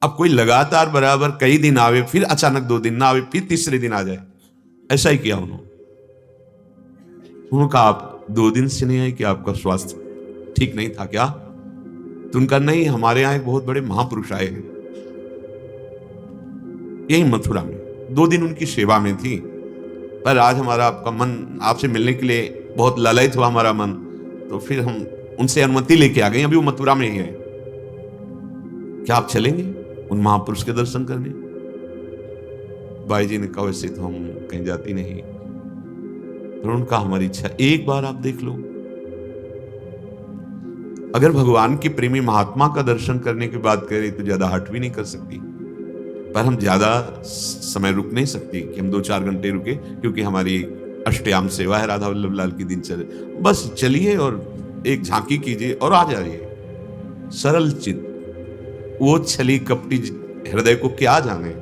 अब कोई लगातार बराबर कई दिन आवे, फिर अचानक 2 दिन ना आवे, फिर तीसरे दिन आ जाए, ऐसा ही किया उन्होंने। उन्होंने कहा आप 2 दिन से नहीं आए कि आपका स्वास्थ्य ठीक नहीं था क्या? तो उनका नहीं, हमारे यहाँ एक बहुत बड़े महापुरुष आए हैं, यही मथुरा में, 2 दिन उनकी सेवा में थी, पर आज हमारा आपका मन आपसे मिलने के लिए बहुत ललायित हुआ हमारा मन, तो फिर हम उनसे अनुमति लेके आ गए, अभी वो मथुरा में ही है, क्या आप चलेंगे उन महापुरुष के दर्शन करने? बाई जी ने कहा वैसे तो हम कहीं जाती नहीं, पर उनका हमारी इच्छा एक बार आप देख लो। अगर भगवान की प्रेमी महात्मा का दर्शन करने की बात करें तो ज्यादा हट भी नहीं कर सकती, पर हम ज्यादा समय रुक नहीं सकती कि हम 2-4 घंटे रुके, क्योंकि हमारी अष्टयाम सेवा है राधा वल्लभ लाल की दिनचर्या। बस चलिए और एक झांकी कीजिए और आ जाइए। सरल चित्त, वो छली कपटी हृदय को क्या जाने,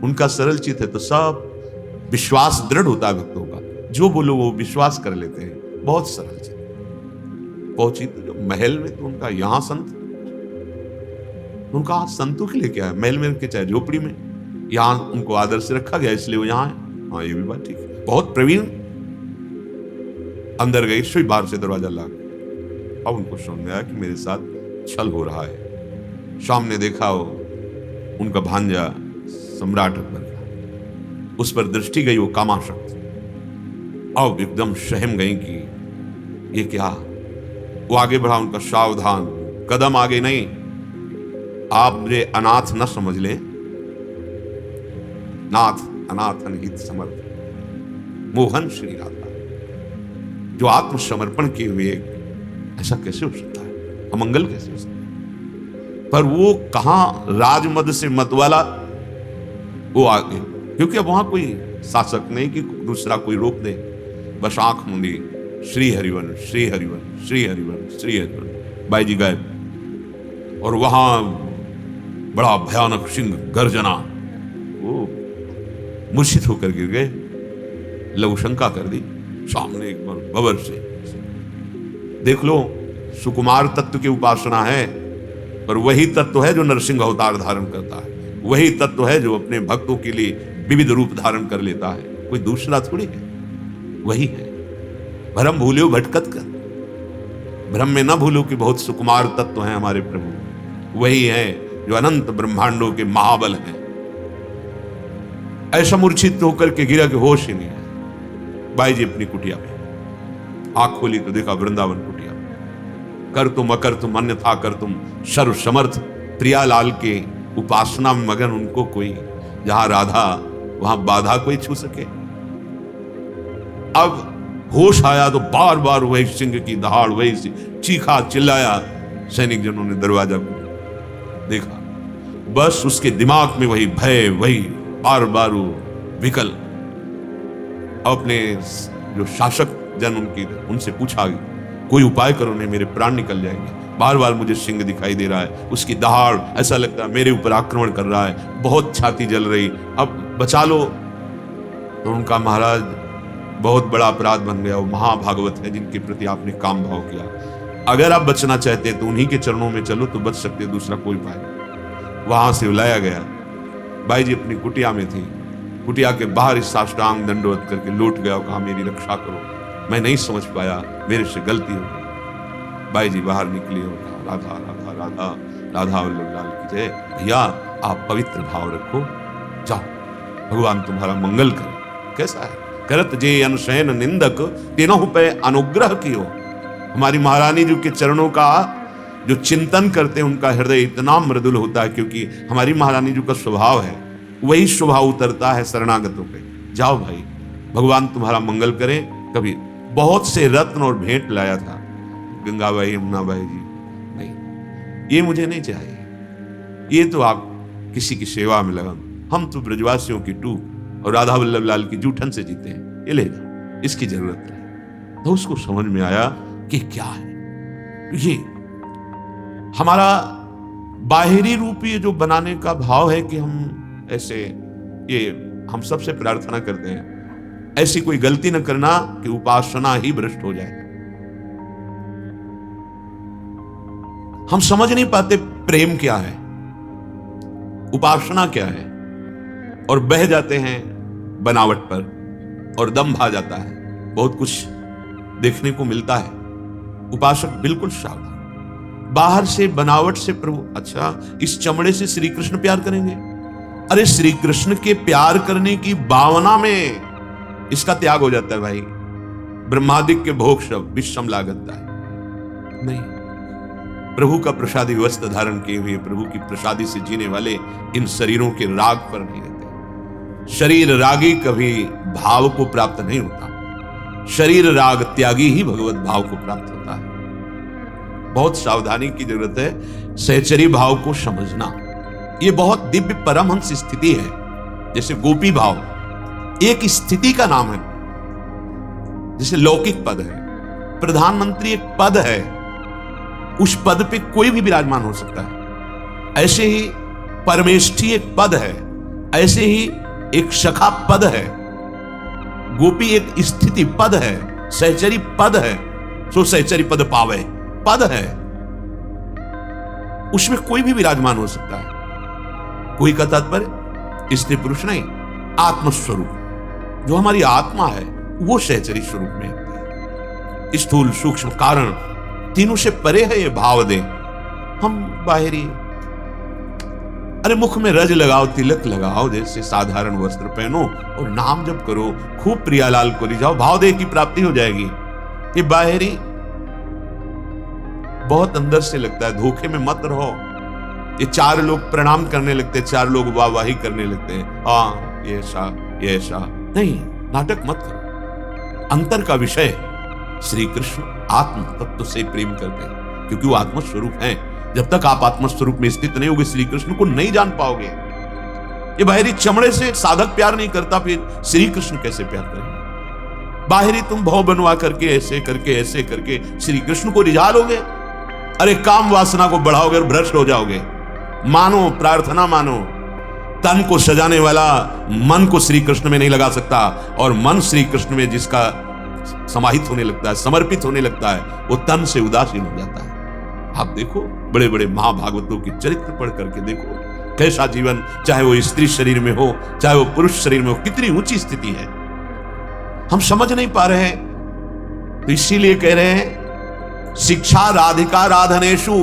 उनका सरल चित्त है तो सब विश्वास दृढ़ होता है भक्तों का, जो बोलो वो विश्वास कर लेते हैं, बहुत सरल चित्त। पहुंची तो महल में, तो उनका यहाँ संत, उनका संतों के लिए क्या है, महल में के चाहे झोपड़ी में, यहाँ उनको आदर से रखा गया इसलिए वो यहाँ है। हाँ ये भी बात ठीक है, बहुत प्रवीण। अंदर गई, सुई बाहर से दरवाजा लगा, अब उनको समझ में आया कि मेरे साथ छल हो रहा है। शाम ने देखा वो उनका भांजा सम्राट अकबर का, उस पर दृष्टि गई वो कामाशक्त, अब एकदम सहम गई कि ये क्या। वो आगे बढ़ा, उनका सावधान, कदम आगे नहीं, आप मुझे अनाथ न समझ ले, नाथ अनाथ अनहित समर्थ मोहन श्री राधा, जो आत्मसमर्पण किए हुए, ऐसा कैसे हो सकता है, अमंगल कैसे हो सकता है? पर वो कहां राजमद से मतवाला वो आगे, क्योंकि अब वहां कोई शासक नहीं कि दूसरा कोई रोक दे, बस आंख मूंदी, श्री हरिवन श्री हरिवन श्री हरिवन श्री हरिवन, बाई जी गए और वहां बड़ा भयानक सिंह गर्जना, वो मूर्छित होकर गिर गए, लघुशंका कर दी, सामने एक बार बबर से। देख लो, सुकुमार तत्व की उपासना है, पर वही तत्व है जो नरसिंह अवतार धारण करता है, वही तत्व है जो अपने भक्तों के लिए विविध रूप धारण कर लेता है, कोई दूसरा थोड़ी है, वही है। भ्रम भूलो भटकत कर, भ्रम में न भूलो कि बहुत सुकुमार तत्व हैं हमारे प्रभु, वही है जो अनंत ब्रह्मांडों के महाबल हैं। ऐसा मूर्छित होकर के गिरा कि होश ही नहीं है। बाई जी अपनी कुटिया में आंख खोली तो देखा वृंदावन कुटिया, कर तुम अकर तुम अन्यथा कर तुम, सर्व समर्थ प्रियालाल के उपासना में मगन उनको कोई, जहां राधा वहां बाधा कोई छू सके। अब होश आया तो बार बार वही सिंह की दहाड़, वही चीखा चिल्लाया, सैनिक जनों ने दरवाजा देखा, बस उसके दिमाग में वही भय, वही बार बार वो विकल। अपने जो शासक जन उनकी, उनसे पूछा कोई उपाय करो, नहीं मेरे प्राण निकल जाएंगे, बार बार मुझे सिंह दिखाई दे रहा है, उसकी दहाड़, ऐसा लगता है मेरे ऊपर आक्रमण कर रहा है, बहुत छाती जल रही, अब बचा लो। तो उनका महाराज बहुत बड़ा अपराध बन गया, वो महाभागवत है जिनके प्रति आपने काम भाव किया, अगर आप बचना चाहते तो उन्हीं के चरणों में चलो तो बच सकते, दूसरा कोई उपाय नहीं। वहां से लाया गया, बाई जी अपनी कुटिया में थी, कुटिया के बाहर इस साष्टांग दंडवत करके लौट गया, कहा मेरी रक्षा करो, मैं नहीं समझ पाया, मेरे से गलती हो गई। बाई जी बाहर निकली और कहा राधा राधा राधा राधा वल्लभ लाल की जय, भैया आप पवित्र भाव रखो, जाओ भगवान तुम्हारा मंगल करे। कैसा है, करत जे अनशयन निंदक तीनों पे अनुग्रह कियो। हमारी महारानी जी के चरणों का जो चिंतन करते हैं उनका हृदय इतना मृदुल होता है, क्योंकि हमारी महारानी जी का स्वभाव है, वही स्वभाव उतरता है शरणागतों पे। जाओ भाई भगवान तुम्हारा मंगल करें। कभी बहुत से रत्न और भेंट लाया था गंगाबाई यमुनाबाई जी, नहीं ये मुझे नहीं चाहिए, ये तो आप किसी की सेवा में लगा, हम तो ब्रजवासियों की टूक और राधा वल्लभ लाल की जूठन से जीते हैं, ये ले जाओ, इसकी जरूरत नहीं। तो उसको समझ में आया कि क्या है ये हमारा बाहरी रूप, ये जो बनाने का भाव है कि हम ऐसे, ये हम सबसे प्रार्थना करते हैं ऐसी कोई गलती न करना कि उपासना ही भ्रष्ट हो जाए। हम समझ नहीं पाते प्रेम क्या है, उपासना क्या है, और बह जाते हैं बनावट पर और दम भा जाता है, बहुत कुछ देखने को मिलता है। उपासक बिल्कुल सावधान, बाहर से बनावट से प्रभु, अच्छा इस चमड़े से श्री कृष्ण प्यार करेंगे, अरे श्री कृष्ण के प्यार करने की भावना में इसका त्याग हो जाता है भाई। ब्रह्मादिक के भोग शब्द विषम लागता है नहीं, प्रभु का प्रसादी वस्त्र धारण किए हुए, प्रभु की प्रसादी से जीने वाले इन शरीरों के राग पर नहीं रहते। शरीर रागी कभी भाव को प्राप्त नहीं होता, शरीर राग त्यागी ही भगवत भाव को प्राप्त होता है। बहुत सावधानी की जरूरत है सहचरी भाव को समझना। यह बहुत दिव्य परमहंस स्थिति है। जैसे गोपी भाव एक स्थिति का नाम है, जैसे लौकिक पद है, प्रधानमंत्री एक पद है, उस पद पे कोई भी विराजमान हो सकता है। ऐसे ही परमेष्ठी एक पद है, ऐसे ही एक सखा पद है, गोपी एक स्थिति पद है, सहचरी पद है, सो सहचरी पद पावे पद है, उसमें कोई भी विराजमान हो सकता है। कोई का तात्पर्य स्त्री पुरुष नहीं, आत्मस्वरूप जो हमारी आत्मा है वो सहचरी स्वरूप में है। स्थूल सूक्ष्म कारण तीनों से परे है ये भाव दे। हम बाहरी, अरे मुख में रज लगाओ, तिलक लगाओ, जैसे साधारण वस्त्र पहनो और नाम जप करो, खूब प्रियालाल को रिझाओ, भाव देह की प्राप्ति हो जाएगी। ये बाहरी बहुत अंदर से लगता है, धोखे में मत रहो। ये चार लोग प्रणाम करने लगते, चार लोग वाहवाही करने लगते हैं, हाँ ये ऐसा नहीं, नाटक मत करो। अंतर का विषय श्री कृष्ण आत्म तत्व से प्रेम करते हैं, क्योंकि वो आत्मस्वरूप हैं। जब तक आप आत्मस्वरूप में स्थित नहीं होगे श्री कृष्ण को नहीं जान पाओगे। ये बाहरी चमड़े से साधक प्यार नहीं करता, फिर श्री कृष्ण कैसे प्यार करेंगे? बाहरी तुम भाव बनवा करके ऐसे करके श्री कृष्ण को रिझा लोगे, अरे काम वासना को बढ़ाओगे और भ्रष्ट हो जाओगे। मानो, प्रार्थना मानो, तन को सजाने वाला मन को श्री कृष्ण में नहीं लगा सकता, और मन श्री कृष्ण में जिसका समाहित होने लगता है, समर्पित होने लगता है, वो तन से उदासीन हो जाता है। आप देखो बड़े बड़े महाभागवतों के चरित्र पढ़ करके देखो कैसा जीवन, चाहे वो स्त्री शरीर में हो चाहे वो पुरुष शरीर में हो, कितनी ऊंची स्थिति है। हम समझ नहीं पा रहे हैं, तो इसीलिए कह रहे हैं शिक्षा राधिका राधनेशु।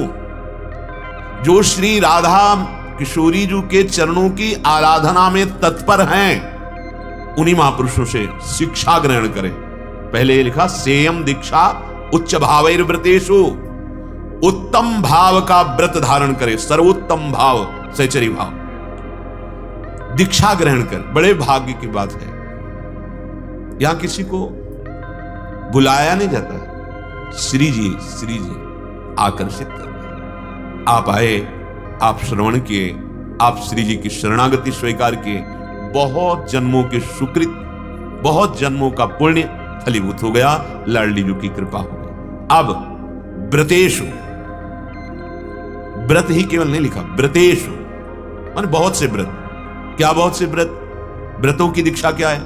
जो श्री राधा किशोरी जी के चरणों की आराधना में तत्पर हैं, उन्हीं महापुरुषों से शिक्षा ग्रहण करें। पहले ये लिखा सेयम दीक्षा उच्च भावैर व्रतेषु, उत्तम भाव का व्रत धारण करे, सर्वोत्तम भाव सहचरी भाव, दीक्षा ग्रहण कर। बड़े भाग्य की बात है, यहां किसी को बुलाया नहीं जाता, श्री जी आकर्षित कर रहे। आप आए, आप श्रवण किए, आप श्री जी की शरणागति स्वीकार किए, बहुत जन्मों के सुकृत, बहुत जन्मों का पुण्य फलीभूत हो गया, लाडली जी की कृपा हो गई। अब व्रतेषु, व्रत ही केवल नहीं लिखा, व्रतेषु माने बहुत से व्रत। क्या बहुत से व्रत? व्रतों की दीक्षा क्या है?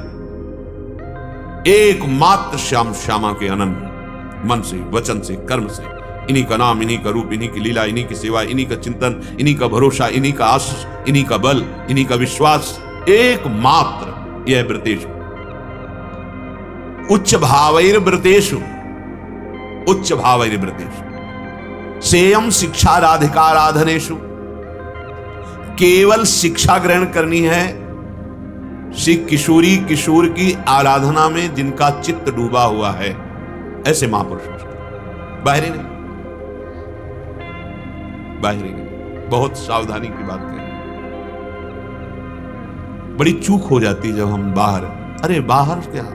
एकमात्र श्याम श्यामा के अनन्य मन से, वचन से, कर्म से, इन्हीं का नाम, इन्हीं का रूप, इन्हीं की लीला, इन्हीं की सेवा, इन्हीं का चिंतन, इन्हीं का भरोसा, इन्हीं का आशीष, इन्हीं का बल, इन्हीं का विश्वास, एकमात्र यह व्रतेषु। उच्च भावैर व्रतेषु, उच्च भावैर व्रतेषु सेयम शिक्षा राधिका राधनेषु। केवल शिक्षा ग्रहण करनी है श्री किशोरी किशोर की आराधना में, जिनका चित्त डूबा हुआ है, ऐसे महापुरुषों से, बाहरी नहीं, बाहरी नहीं। बहुत सावधानी की बात करें, बड़ी चूक हो जाती जब हम बाहर, अरे बाहर क्या,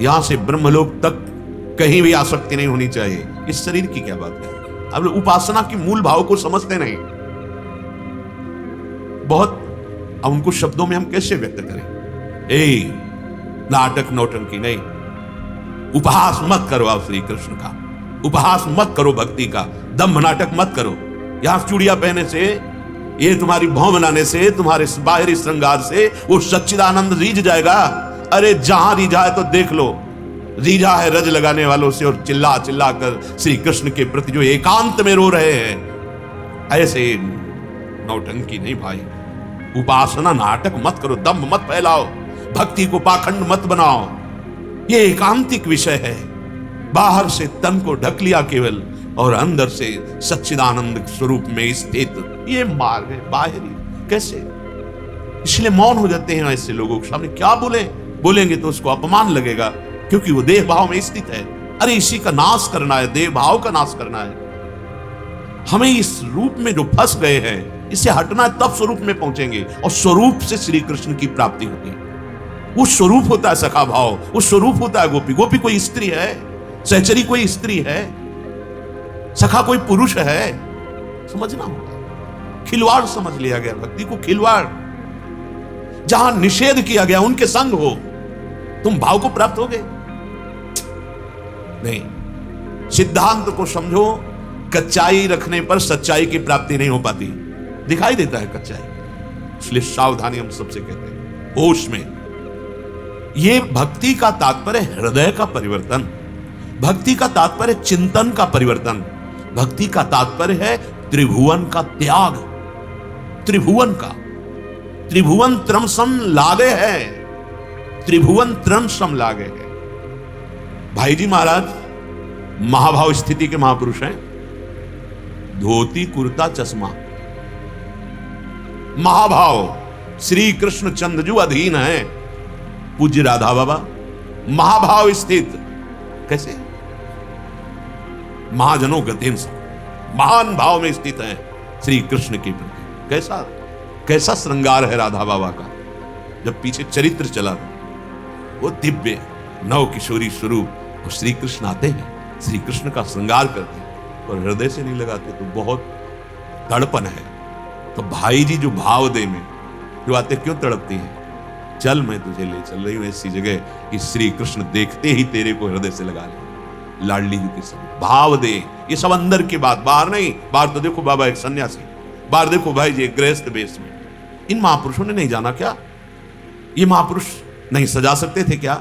यहां से ब्रह्मलोक तक कहीं भी आसक्ति नहीं होनी चाहिए। इस शरीर की क्या बात है? अब उपासना की मूल भाव को समझते नहीं बहुत। अब उनको शब्दों में हम कैसे व्यक्त करें? नाटक नौटंकी नहीं, उपहास मत करो आप श्री कृष्ण का, उपहास मत करो भक्ति का, दम्भ नाटक मत करो। यहां चूड़िया पहने से, ये तुम्हारी भौं बनाने से, तुम्हारे बाहरी श्रृंगार से वो सच्चिदानंद रीझ जाएगा। अरे जहां रीझा है तो देख लो, रीझा है रज लगाने वालों से, और चिल्ला चिल्ला कर श्री कृष्ण के प्रति जो एकांत में रो रहे हैं। ऐसे नौटंकी नहीं भाई, उपासना नाटक मत करो, दम्भ मत फैलाओ, भक्ति को पाखंड मत बनाओ। ये एकांतिक विषय है। बाहर से तन को ढक लिया केवल, और अंदर से सच्चिदानंद स्वरूप में स्थित, ये मार्ग है बाहरी। कैसे? इसलिए मौन हो जाते हैं ऐसे लोगों के सामने। क्या बोलेंगे तो उसको अपमान लगेगा, क्योंकि वो देह भाव में स्थित है। अरे इसी का नाश करना है, देह भाव का नाश करना है। हमें इस रूप में जो फंस गए हैं, इससे हटना है, तब स्वरूप में पहुंचेंगे। और स्वरूप से श्री कृष्ण की प्राप्ति होती है। वो स्वरूप होता है सखा भाव, वो स्वरूप होता है गोपी। गोपी कोई स्त्री है, सहचरी कोई स्त्री है, सखा कोई पुरुष है। समझना होगा। खिलवाड़ समझ लिया गया भक्ति को, खिलवाड़। जहां निषेध किया गया उनके संग हो, तुम भाव को प्राप्त होगे नहीं। सिद्धांत को समझो, कच्चाई रखने पर सच्चाई की प्राप्ति नहीं हो पाती। दिखाई देता है कच्चाई, इसलिए सावधानी हम सबसे कहते हैं, होश में। यह भक्ति का तात्पर्य हृदय का परिवर्तन, भक्ति का तात्पर्य चिंतन का परिवर्तन, भक्ति का तात्पर्य है त्रिभुवन का त्याग। त्रिभुवन का, त्रिभुवन त्रमसम लागे है, त्रिभुवन त्रमसम लागे है। भाई जी महाराज महाभाव स्थिति के महापुरुष हैं। धोती कुर्ता चश्मा, महाभाव श्री कृष्ण चंद्रजू अधीन है। पूज्य राधा बाबा महाभाव स्थित। कैसे? महाजनों गतिन से महान भाव में स्थित है श्री कृष्ण के प्रति। कैसा श्रृंगार है राधा बाबा का। जब पीछे चरित्र चला, वो दिव्य नव किशोरी स्वरूप, और श्री कृष्ण आते हैं, श्री कृष्ण का श्रृंगार करते हैं और हृदय से नहीं लगाते, तो बहुत तड़पन है। तो भाई जी जो भाव दे में जो आते, क्यों तड़पती हैं? चल मैं तुझे ले चल रही हूं ऐसी जगह कि श्री कृष्ण देखते ही तेरे को हृदय से लगा ले। लाडली जी के समय भाव दे। ये सब अंदर की बात, बाहर नहीं। बाहर तो देखो बाबा एक सन्यासी, बाहर देखो भाई जी एक गृहस्थ वेश में। इन महापुरुषों ने नहीं जाना क्या? ये महापुरुष नहीं सजा सकते थे क्या?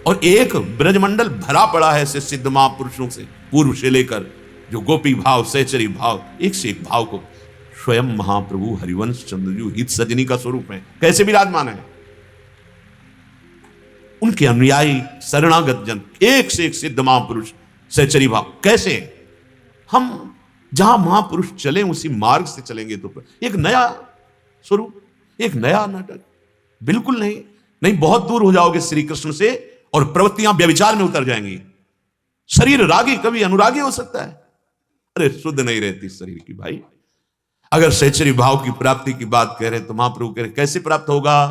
और एक ब्रजमंडल भरा पड़ा है ऐसे सिद्ध महापुरुषों से, पूर्व से लेकर, जो गोपी भाव, सहचरी भाव, एक से एक भाव को स्वयं महाप्रभु हरिवंश चंद्रजू हित सजनी का स्वरूप है। कैसे विराजमान है? उनके अनुयायी शरणागत जन, एक से एक सिद्ध महापुरुष, सहचरी भाव। कैसे? हम जहां महापुरुष चले उसी मार्ग से चलेंगे तो एक नया स्वरूप, एक नया नाटक। बिल्कुल नहीं, बहुत दूर हो जाओगे श्री कृष्ण से और प्रवृत्तियां व्यभिचार में उतर जाएंगी। शरीर रागी कभी अनुरागी हो सकता है। अरे शुद्ध नहीं रहती शरीर की भाई। अगर सहचरी भाव की प्राप्ति की बात कह रहे तो महाप्रभु कह रहे कैसे प्राप्त होगा?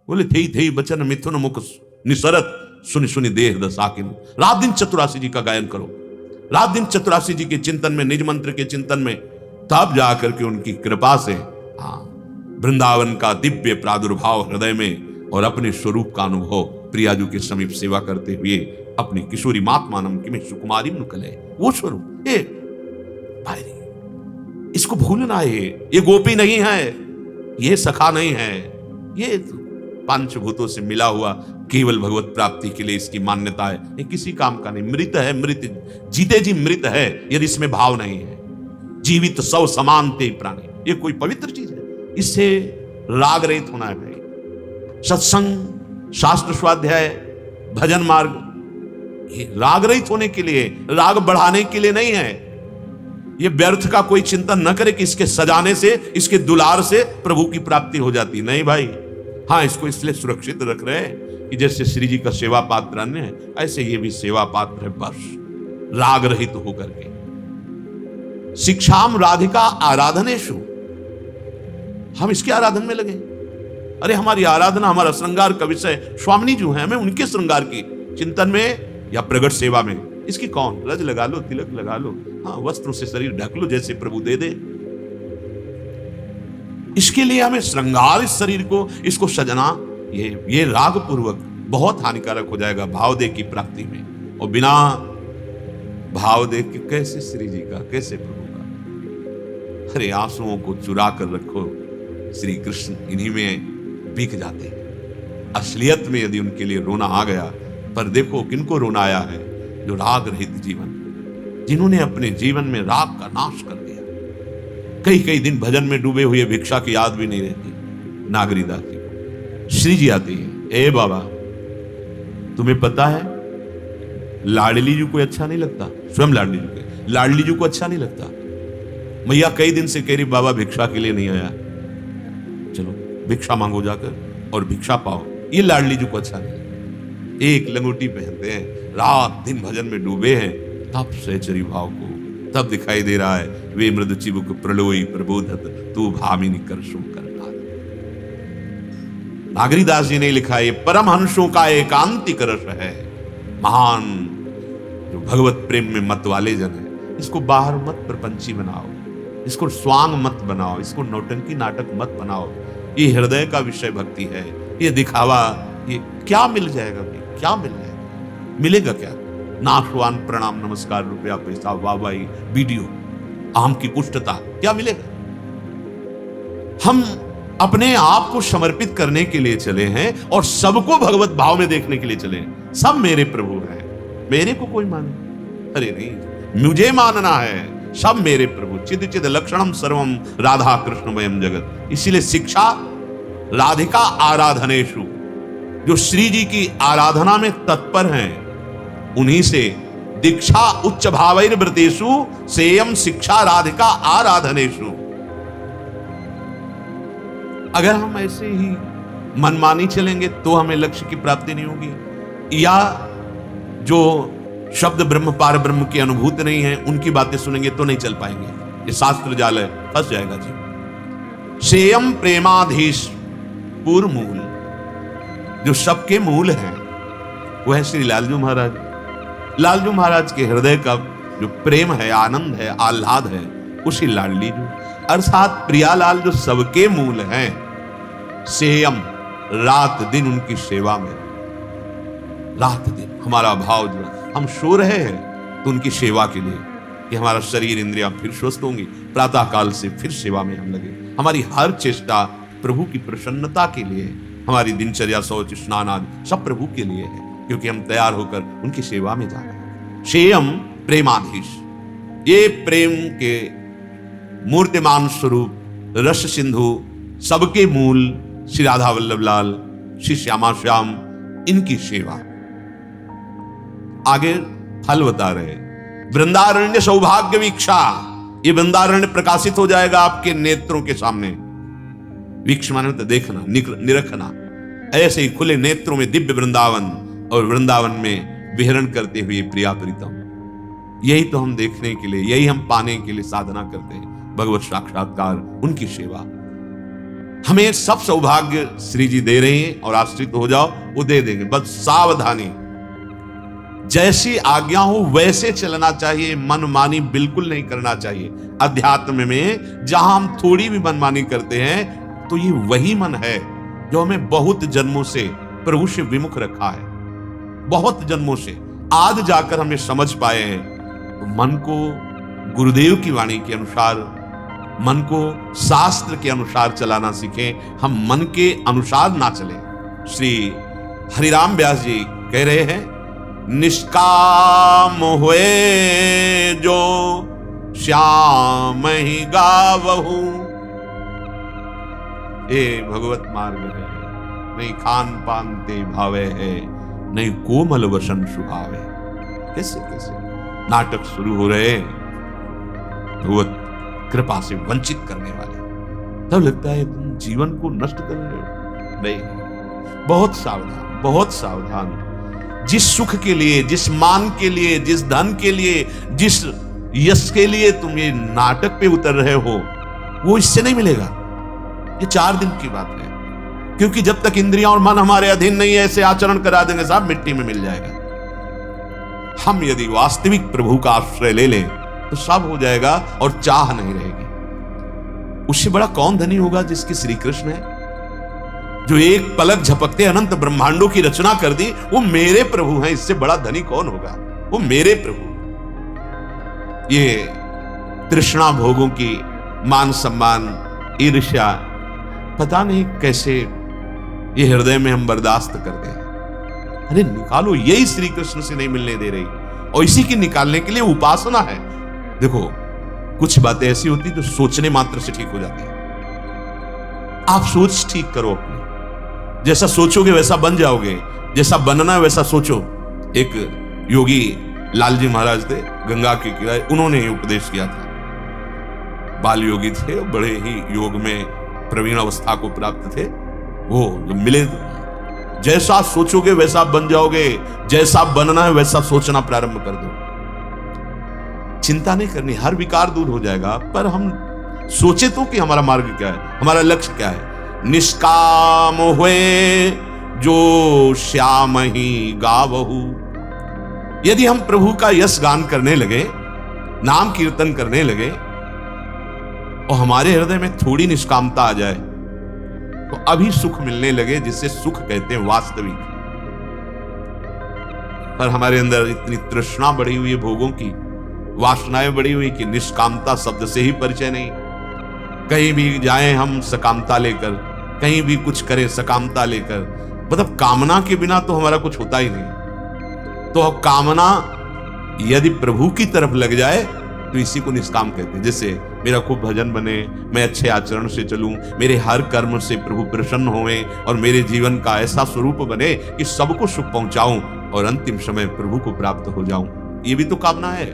बोले थे बचन मिथुन मुख निसरत, सुनि सुनि देह दसाकिन। रात दिन चतुरासी जी का गायन करो, रात दिन चतुरासी जी के चिंतन में, निज मंत्र के चिंतन में, तब जाकर के उनकी कृपा से वृंदावन का दिव्य प्रादुर्भाव हृदय में और अपने स्वरूप का अनुभव प्रियाजू के समीप सेवा करते हुए अपनी किशोरी मातमानम की में सुकुमारी नुकले, वो स्वरूप। भाई इसको भूलना है। ये गोपी नहीं है, ये सखा नहीं है, ये पंचभूतों से मिला हुआ केवल भगवत प्राप्ति के लिए इसकी मान्यता है। ये किसी काम का नहीं। मृत है, मृत जीते जी मृत है यदि इसमें भाव नहीं है। जीवित सौ समान ते प्राणी, ये कोई पवित्र चीज है? इससे राग रहित होना है भाई। सत्संग, शास्त्र स्वाध्याय, भजन मार्ग, ये राग रहित होने के लिए, राग बढ़ाने के लिए नहीं है। ये व्यर्थ का कोई चिंतन न करे कि इसके सजाने से, इसके दुलार से प्रभु की प्राप्ति हो जाती। नहीं भाई, हाँ इसको इसलिए सुरक्षित रख रहे हैं कि जैसे श्री जी का सेवा पात्र अन्य है, ऐसे ये भी सेवा पात्र है, बस राग रहित होकर के। शिक्षाम राधिका आराधनेषु, हम इसके आराधन में लगे। अरे हमारी आराधना, हमारा श्रृंगार का विषय स्वामिनी जो है, हमें उनके श्रृंगार की चिंतन में या प्रगट सेवा में। इसकी कौन? रज लगा लो, तिलक लगा लो, हाँ वस्त्रों से शरीर ढक लो जैसे प्रभु दे दे। इसके लिए हमें श्रृंगार, इस शरीर को, इसको सजना, ये राग पूर्वक बहुत हानिकारक हो जाएगा भाव दे की प्राप्ति में। और बिना भाव दे के कैसे श्री जी का, कैसे प्रभु का? अरे आंसुओं को चुरा कर रखो, श्री कृष्ण इन्हीं में बिक जाते हैं। असलियत में यदि उनके लिए रोना आ गया, पर देखो किनको रोना आया है? जो राग रहित जीवन, जिन्होंने अपने जीवन में राग का नाश कर दिया। कई कई दिन भजन में डूबे हुए भिक्षा की याद भी नहीं रहती नागरीदास जी। श्री जी आती है, ए बाबा तुम्हें पता है लाडली जी को अच्छा नहीं लगता, स्वयं लाडली जी को अच्छा नहीं लगता। मैया कई दिन से कह रही बाबा भिक्षा के लिए नहीं आया, चलो भिक्षा मांगो जाकर और भिक्षा पाओ। ये लाडली जी को अच्छा नहीं। एक लंगोटी पहनते हैं, रात दिन भजन में डूबे हैं, तब सहचरी भाव को तब दिखाई दे रहा है। वे मृद चिबुक प्रलोई प्रबोधत तू भामिनी कर शुभ कर। नागरीदास जी ने लिखा है, परमहंसों का एकांतिक रस है, महान जो भगवत प्रेम में मत वाले जन है। इसको बाहर मत प्रपंची बनाओ, इसको स्वांग मत बनाओ, इसको नौटंकी नाटक मत बनाओ। ये हृदय का विषय भक्ति है। ये दिखावा, ये क्या मिल जाएगा भाई, क्या मिल जाएगा, मिलेगा क्या? नाशवान प्रणाम नमस्कार रुपया पैसा वाहवाही वीडियो आम की पुष्टता, क्या मिलेगा? हम अपने आप को समर्पित करने के लिए चले हैं और सबको भगवत भाव में देखने के लिए चले हैं। सब मेरे प्रभु हैं, मेरे को कोई माने? अरे नहीं, मुझे मानना है। सब मेरे प्रभु, चिद चिद लक्षणम सर्वम राधा कृष्णमयम जगत। इसीलिए शिक्षा राधिका आराधनेषु, जो श्री जी की आराधना में तत्पर हैं, उन्हीं से दीक्षा उच्च भावैर व्रतेषु सेयम शिक्षा राधिका आराधनेषु। अगर हम ऐसे ही मनमानी चलेंगे तो हमें लक्ष्य की प्राप्ति नहीं होगी, या जो शब्द ब्रह्म पार ब्रह्म की अनुभूति नहीं है उनकी बातें सुनेंगे तो नहीं चल पाएंगे। ये शास्त्र जाल है, फंस जाएगा जी। सेयम प्रेमाधीश पूर्व मूल, जो सबके मूल हैं वो है श्री लालजू महाराज। लालजू महाराज के हृदय का जो प्रेम है, आनंद है, आह्लाद है, उसी लाडली जो अर्थात प्रियालाल जो सबके मूल हैं, सेयम रात दिन उनकी सेवा में, रात दिन हमारा भाव जो हम सो रहे हैं तो उनकी सेवा के लिए कि हमारा शरीर इंद्रियां फिर स्वस्थ होंगी, प्रातः काल से फिर सेवा में हम लगे। हमारी हर चेष्टा प्रभु की प्रसन्नता के लिए, हमारी दिनचर्या शौच स्नान आदि सब प्रभु के लिए है, क्योंकि हम तैयार होकर उनकी सेवा में जा रहे हैं। सेयम प्रेमाधीश, ये प्रेम के मूर्तिमान स्वरूप रस सिंधु, सबके मूल श्री राधा वल्लभ लाल, श्री श्यामा श्याम, इनकी सेवा। आगे फल बता रहे, वृंदारण्य सौभाग्य वीक्षा। ये वृंदारण्य प्रकाशित हो जाएगा आपके नेत्रों के सामने। वीक्ष माने तो देखना, निरखना। ऐसे ही खुले नेत्रों में दिव्य वृंदावन, और वृंदावन में विहरण करते हुए प्रिया प्रीतम। यही तो हम देखने के लिए, यही हम पाने के लिए साधना करते हैं, भगवत साक्षात्कार, उनकी सेवा। हमें सब सौभाग्य श्री जी दे रहे हैं, और आश्रित हो जाओ वो दे देंगे, बस सावधानी। जैसी आज्ञा हो वैसे चलना चाहिए, मनमानी बिल्कुल नहीं करना चाहिए। अध्यात्म में जहां हम थोड़ी भी मनमानी करते हैं तो ये वही मन है जो हमें बहुत जन्मों से प्रभु से विमुख रखा है, बहुत जन्मों से। आज जाकर हमें समझ पाए हैं, तो मन को गुरुदेव की वाणी के अनुसार, मन को शास्त्र के अनुसार चलाना सीखें। हम मन के अनुसार ना चलें। श्री हरिराम व्यास जी कह रहे हैं, निष्काम हुए जो श्याम ही गावहु। ए भगवत मार्ग है, नहीं खान पान ते भावे है, नहीं कोमल वसन सुहावे। कैसे कैसे नाटक शुरू हो रहे हैं भगवत कृपा से वंचित करने वाले। तब लगता है तुम जीवन को नष्ट कर रहे हो। नहीं, बहुत सावधान, बहुत सावधान। जिस सुख के लिए, जिस मान के लिए, जिस धन के लिए, जिस यश के लिए तुम ये नाटक पे उतर रहे हो, वो इससे नहीं मिलेगा। ये 4 दिन की बात है, क्योंकि जब तक इंद्रियां और मन हमारे अधीन नहीं है, ऐसे आचरण करा देंगे साहब, मिट्टी में मिल जाएगा। हम यदि वास्तविक प्रभु का आश्रय ले लें तो सब हो जाएगा और चाह नहीं रहेगी। उससे बड़ा कौन धनी होगा जिसकी श्री कृष्ण है, जो एक पलक झपकते अनंत ब्रह्मांडों की रचना कर दी। वो मेरे प्रभु हैं, इससे बड़ा धनी कौन होगा? वो मेरे प्रभु। ये तृष्णा भोगों की, मान सम्मान, ईर्ष्या, पता नहीं कैसे ये हृदय में हम बर्दाश्त करते हैं। अरे निकालो, यही श्री कृष्ण से नहीं मिलने दे रही, और इसी की निकालने के लिए उपासना है। देखो, कुछ बातें ऐसी होती जो सोचने मात्र से ठीक हो जाती है। आप सोच ठीक करो अपनी, जैसा सोचोगे वैसा बन जाओगे, जैसा बनना है वैसा सोचो। एक योगी लालजी महाराज थे, गंगा के किनारे, उन्होंने ये उपदेश किया था। बाल योगी थे, बड़े ही योग में प्रवीण अवस्था को प्राप्त थे। वो जब मिले, जैसा सोचोगे वैसा बन जाओगे, जैसा बनना है वैसा सोचना प्रारंभ कर दो। चिंता नहीं करनी, हर विकार दूर हो जाएगा, पर हम सोचे तो कि हमारा मार्ग क्या है, हमारा लक्ष्य क्या है। निष्काम हुए जो श्याम ही गावहु। यदि हम प्रभु का यश गान करने लगे, नाम कीर्तन करने लगे, और हमारे हृदय में थोड़ी निष्कामता आ जाए, तो अभी सुख मिलने लगे, जिससे सुख कहते हैं वास्तविक। पर हमारे अंदर इतनी तृष्णा बढ़ी हुई है भोगों की, वासनाएं बढ़ी हुई कि निष्कामता शब्द से ही परिचय नहीं। कहीं भी जाएं हम सकामता लेकर, कहीं भी कुछ करें सकामता लेकर, मतलब कामना के बिना तो हमारा कुछ होता ही नहीं। तो कामना यदि प्रभु की तरफ लग जाए तो इसी को निष्काम कहते हैं। जैसे मेरा खूब भजन बने, मैं अच्छे आचरण से चलूं, मेरे हर कर्म से प्रभु प्रसन्न होवें, और मेरे जीवन का ऐसा स्वरूप बने कि सबको सुख पहुंचाऊं और अंतिम समय प्रभु को प्राप्त हो जाऊं। ये भी तो कामना है,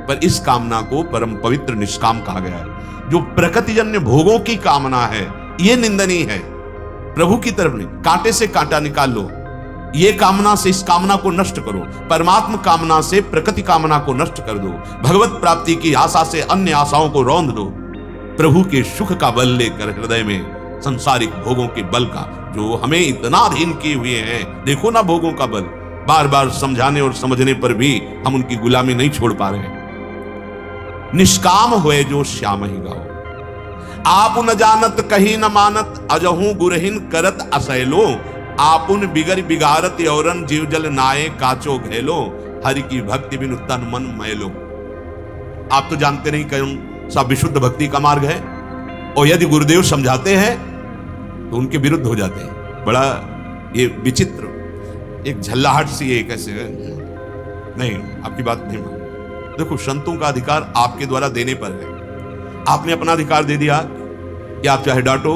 पर इस कामना को परम पवित्र निष्काम कहा गया है। जो प्रकृतिजन्य भोगों की कामना है ये निंदनीय है, प्रभु की तरफ नहीं। कांटे से कांटा निकाल लो, ये कामना से इस कामना को नष्ट करो, परमात्म कामना से प्रकृति कामना को नष्ट कर दो, भगवत प्राप्ति की आशा से अन्य आशाओं को रौंद दो। प्रभु के सुख का बल लेकर हृदय में संसारिक भोगों के बल का, जो हमें इतना अधीन किए हुए हैं, देखो ना भोगों का बल, बार बार समझाने और समझने पर भी हम उनकी गुलामी नहीं छोड़ पा रहे हैं। निष्काम हुए जो श्याम ही गाओ। आप न जानत कहीं न मानत, अजहू गुरहिन करत असैलो। आपुन बिगर बिगारत औरन, जीव जल नाये काचो घेलो। हरि की भक्ति बिनु तन मन मैलो। आप तो जानते नहीं कौन सा विशुद्ध भक्ति का मार्ग है, और यदि गुरुदेव समझाते हैं तो उनके विरुद्ध हो जाते हैं। बड़ा ये विचित्र, एक झल्लाहट सी एक ऐसे नहीं, आपकी बात नहीं मान। देखो, संतों का अधिकार आपके द्वारा देने पर है। आपने अपना अधिकार दे दिया कि आप चाहे डांटो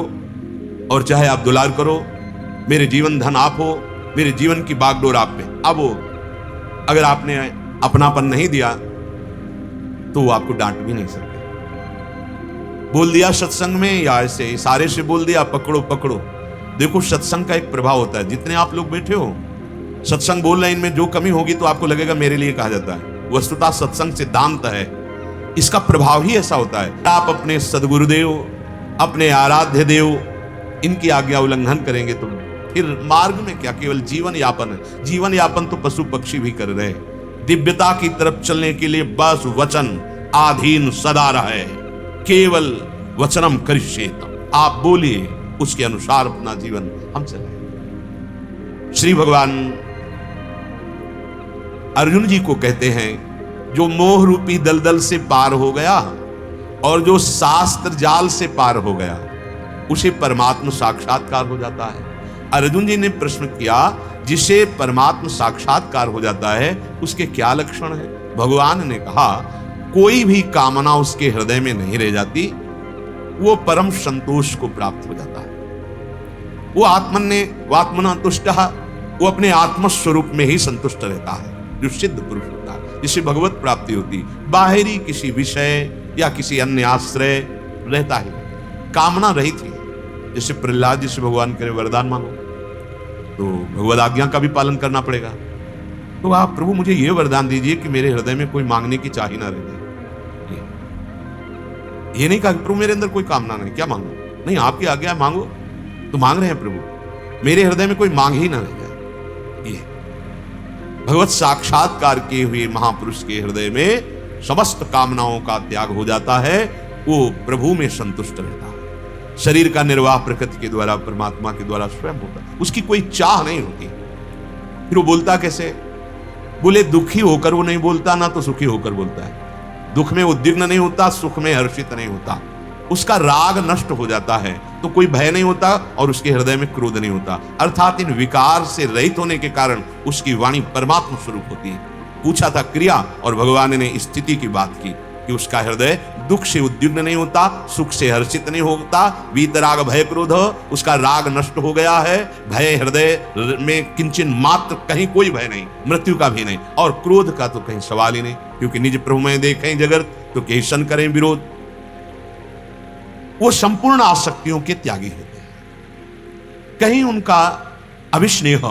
और चाहे आप दुलार करो, मेरे जीवन धन आप हो, मेरे जीवन की बागडोर आप पे। अब वो अगर आपने अपनापन नहीं दिया तो वो आपको डांट भी नहीं सकते। बोल दिया सत्संग में या ऐसे इशारे से बोल दिया, पकड़ो पकड़ो। देखो, सत्संग का एक प्रभाव होता है। जितने आप लोग बैठे हो, सत्संग बोल रहे हैं, इनमें जो कमी होगी तो आपको लगेगा मेरे लिए कहा जाता है। वस्तुतः सत्संग सिद्धांत है, इसका प्रभाव ही ऐसा होता है। आप अपने सदगुरुदेव, अपने आराध्य देव, इनकी आज्ञा उल्लंघन करेंगे तो फिर मार्ग में क्या, केवल जीवन यापन है। जीवन यापन तो पशु पक्षी भी कर रहे हैं। दिव्यता की तरफ चलने के लिए बस वचन आधीन सदा रहे, केवल वचनम करिष्येत। आप बोलिए, उसके अनुसार अपना जीवन हम चले। श्री भगवान अर्जुन जी को कहते हैं, जो मोह रूपी दलदल से पार हो गया और जो शास्त्र जाल से पार हो गया, उसे परमात्मा साक्षात्कार हो जाता है। अर्जुन जी ने प्रश्न किया, जिसे परमात्मा साक्षात्कार हो जाता है उसके क्या लक्षण है? भगवान ने कहा, कोई भी कामना उसके हृदय में नहीं रह जाती, वो परम संतोष को प्राप्त हो जाता है। वो आत्मना तुष्ट, वो अपने आत्मस्वरूप में ही संतुष्ट रहता है, जो सिद्ध पुरुष होता है, जिसे भगवत प्राप्ति होती। बाहरी किसी विषय या किसी अन्य आश्रय रहता ही, कामना रही थी। जैसे प्रहलाद जी से भगवान करे वरदान मांगो, तो भगवद आज्ञा का भी पालन करना पड़ेगा। तो आप प्रभु मुझे ये वरदान दीजिए कि मेरे हृदय में कोई मांगने की चाह ही ना रह जाए। ये नहीं कहा प्रभु मेरे अंदर कोई कामना नहीं, क्या मांगो? नहीं, आपकी आज्ञा मांगो, तो मांग रहे हैं प्रभु, मेरे हृदय में कोई मांग ही ना रह जाए। ये भगवत साक्षात्कार किए हुए महापुरुष के हृदय में समस्त कामनाओं का त्याग हो जाता है, वो प्रभु में संतुष्ट रहता है। शरीर का निर्वाह प्रकृति के द्वारा, परमात्मा के द्वारा स्वयं होता है, उसकी कोई चाह नहीं होती। फिर वो बोलता कैसे? बोले, दुखी होकर वो नहीं बोलता, ना तो सुखी होकर बोलता है। दुख में उद्विग्न नहीं होता, सुख में हर्षित नहीं होता, उसका राग नष्ट हो जाता है, तो कोई भय नहीं होता और उसके हृदय में क्रोध नहीं होता। अर्थात इन विकार से रहित होने के कारण उसकी वाणी परमात्मा स्वरूप होती है। पूछा था क्रिया और भगवान ने स्थिति की बात की। कि उसका हृदय दुख से उद्विग्न नहीं होता, सुख से हर्षित नहीं होता। वीतराग भय क्रोध, उसका राग नष्ट हो गया है। भय हृदय में किंचन मात्र कहीं कोई भय नहीं, मृत्यु का भी नहीं, और क्रोध का तो कहीं सवाल ही नहीं, क्योंकि निज प्रभु में देखें जगत तो कहीं सन करें विरोध। वो संपूर्ण आसक्तियों के त्यागी होते हैं। कहीं उनका अभिस्नेह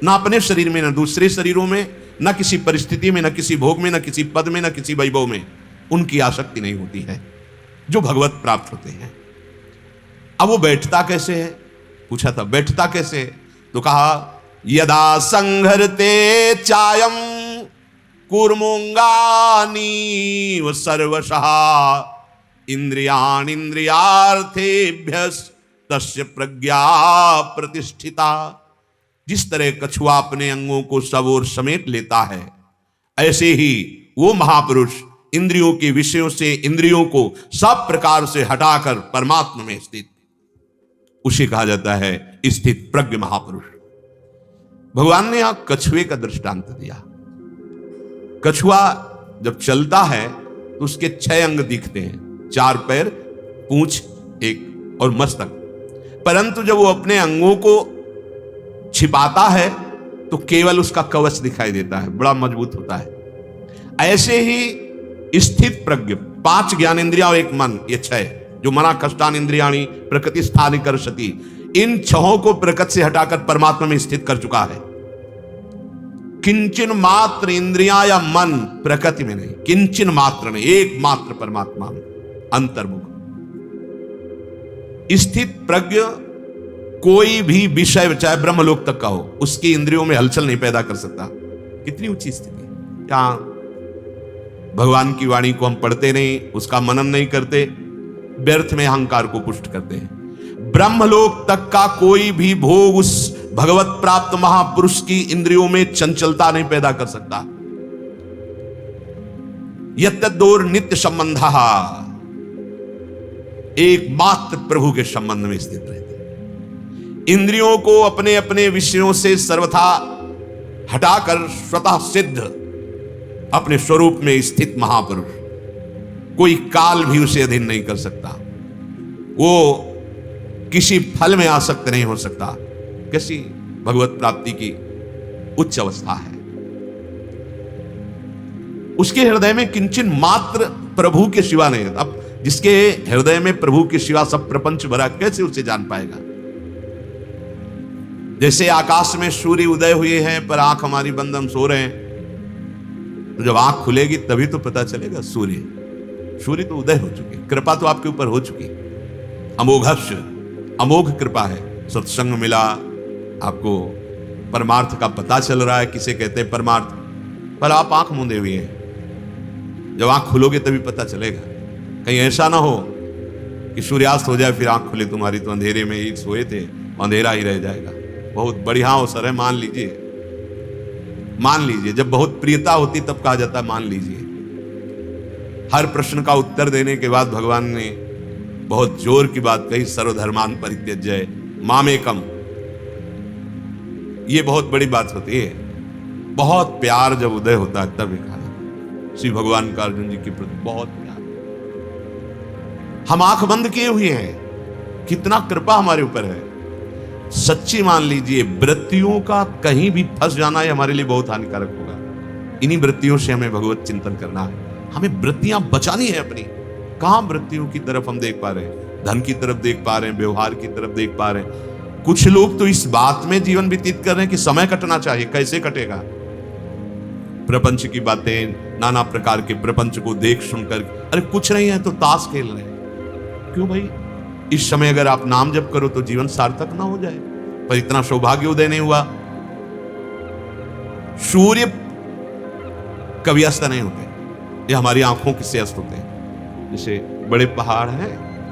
ना अपने शरीर में, ना दूसरे शरीरों में, ना किसी परिस्थिति में, ना किसी भोग में, ना किसी पद में, ना किसी वैभव में उनकी आसक्ति नहीं होती है जो भगवत प्राप्त होते हैं। अब वो बैठता कैसे है, पूछा था बैठता कैसे, तो कहा यदा संघरते चायम कूर्मोंगानी सर्वशः इंद्रियाणि इंद्रियार्थेभ्यः तस्य प्रज्ञा प्रतिष्ठिता। जिस तरह कछुआ अपने अंगों को सब ओर समेट लेता है, ऐसे ही वो महापुरुष इंद्रियों के विषयों से इंद्रियों को सब प्रकार से हटाकर परमात्मा में स्थित, उसे कहा जाता है स्थित प्रज्ञ महापुरुष। भगवान ने यहां कछुए का दृष्टांत दिया। कछुआ जब चलता है तो उसके 6 अंग दिखते हैं, 4 पैर, पूंछ, एक और मस्तक। परंतु जब वो अपने अंगों को छिपाता है तो केवल उसका कवच दिखाई देता है, बड़ा मजबूत होता है। ऐसे ही स्थित प्रज्ञ 5 ज्ञानेंद्रियां और 1 मन, ये 6 जो मना कष्टान इंद्रियाणी प्रकृति स्थानि करशति, इन 6 को प्रकृति से हटाकर परमात्मा में स्थित कर चुका है। किंचन मात्र इंद्रियां या मन प्रकृति में नहीं, किंचन मात्र नहीं, एकमात्र परमात्मा में अंतर्मुख स्थित प्रज्ञ कोई भी विषय चाहे ब्रह्मलोक तक का हो, उसकी इंद्रियों में हलचल नहीं पैदा कर सकता। कितनी ऊंची स्थिति। क्या भगवान की वाणी को हम पढ़ते नहीं, उसका मनन नहीं करते, व्यर्थ में अहंकार को पुष्ट करते हैं। ब्रह्मलोक तक का कोई भी भोग उस भगवत प्राप्त महापुरुष की इंद्रियों में चंचलता नहीं पैदा कर सकता। यत्तदोर नित्य संबंध एकमात्र प्रभु के संबंध में स्थित रहते। इंद्रियों को अपने अपने विषयों से सर्वथा हटाकर स्वतः सिद्ध अपने स्वरूप में स्थित महापुरुष, कोई काल भी उसे अधीन नहीं कर सकता। वो किसी फल में आसक्त नहीं हो सकता। कैसी भगवत प्राप्ति की उच्च अवस्था है। उसके हृदय में किंचन मात्र प्रभु के सिवा नहीं। अब जिसके हृदय में प्रभु के सिवा सब प्रपंच भरा, कैसे उसे जान पाएगा। जैसे आकाश में सूर्य उदय हुए हैं पर आंख हमारी बंद, हम सो रहे हैं, तो जब आंख खुलेगी तभी तो पता चलेगा। सूर्य तो उदय हो चुके, कृपा तो आपके ऊपर हो चुकी, अमोघ कृपा है। सत्संग मिला, आपको परमार्थ का पता चल रहा है, किसे कहते हैं परमार्थ, पर आप आंख मूंदे हुए हैं। जब आंख खुलोगे तभी पता चलेगा। कहीं ऐसा ना हो कि सूर्यास्त हो जाए फिर आंख खुले तुम्हारी, तो अंधेरे में ही सोए थे, अंधेरा ही रह जाएगा। बहुत बढ़िया अवसर है, मान लीजिए। जब बहुत प्रियता होती तब कहा जाता है मान लीजिए। हर प्रश्न का उत्तर देने के बाद भगवान ने बहुत जोर की बात कही, सर्वधर्मान परित्यज्य मामेकम। ये बहुत बड़ी बात होती है। बहुत प्यार जब उदय होता है तब कहा श्री भगवान का अर्जुन जी के प्रति बहुत प्यार। हम आंख बंद किए हुए हैं, कितना कृपा हमारे ऊपर है। सच्ची मान लीजिए, वृत्तियों का कहीं भी फंस जाना है हमारे लिए बहुत हानिकारक होगा। इन्हीं वृत्तियों से हमें भगवत चिंतन करना है। हमें वृत्तियां बचानी है अपनी। कहां वृत्तियों की तरफ हम देख पा रहे हैं? धन की तरफ देख पा रहे हैं, व्यवहार की तरफ देख पा रहे हैं। कुछ लोग तो इस बात में जीवन व्यतीत कर रहे हैं कि समय कटना चाहिए। कैसे कटेगा? प्रपंच की बातें, नाना प्रकार के प्रपंच को देख सुनकर, अरे कुछ नहीं है तो ताश खेल रहे हैं। क्यों भाई? इस समय अगर आप नाम जप करो तो जीवन सार्थक ना हो जाए? पर इतना सौभाग्य उदय नहीं हुआ। सूर्य कभी अस्त नहीं होते, ये हमारी आंखों से अस्त होते हैं। जैसे बड़े पहाड़ हैं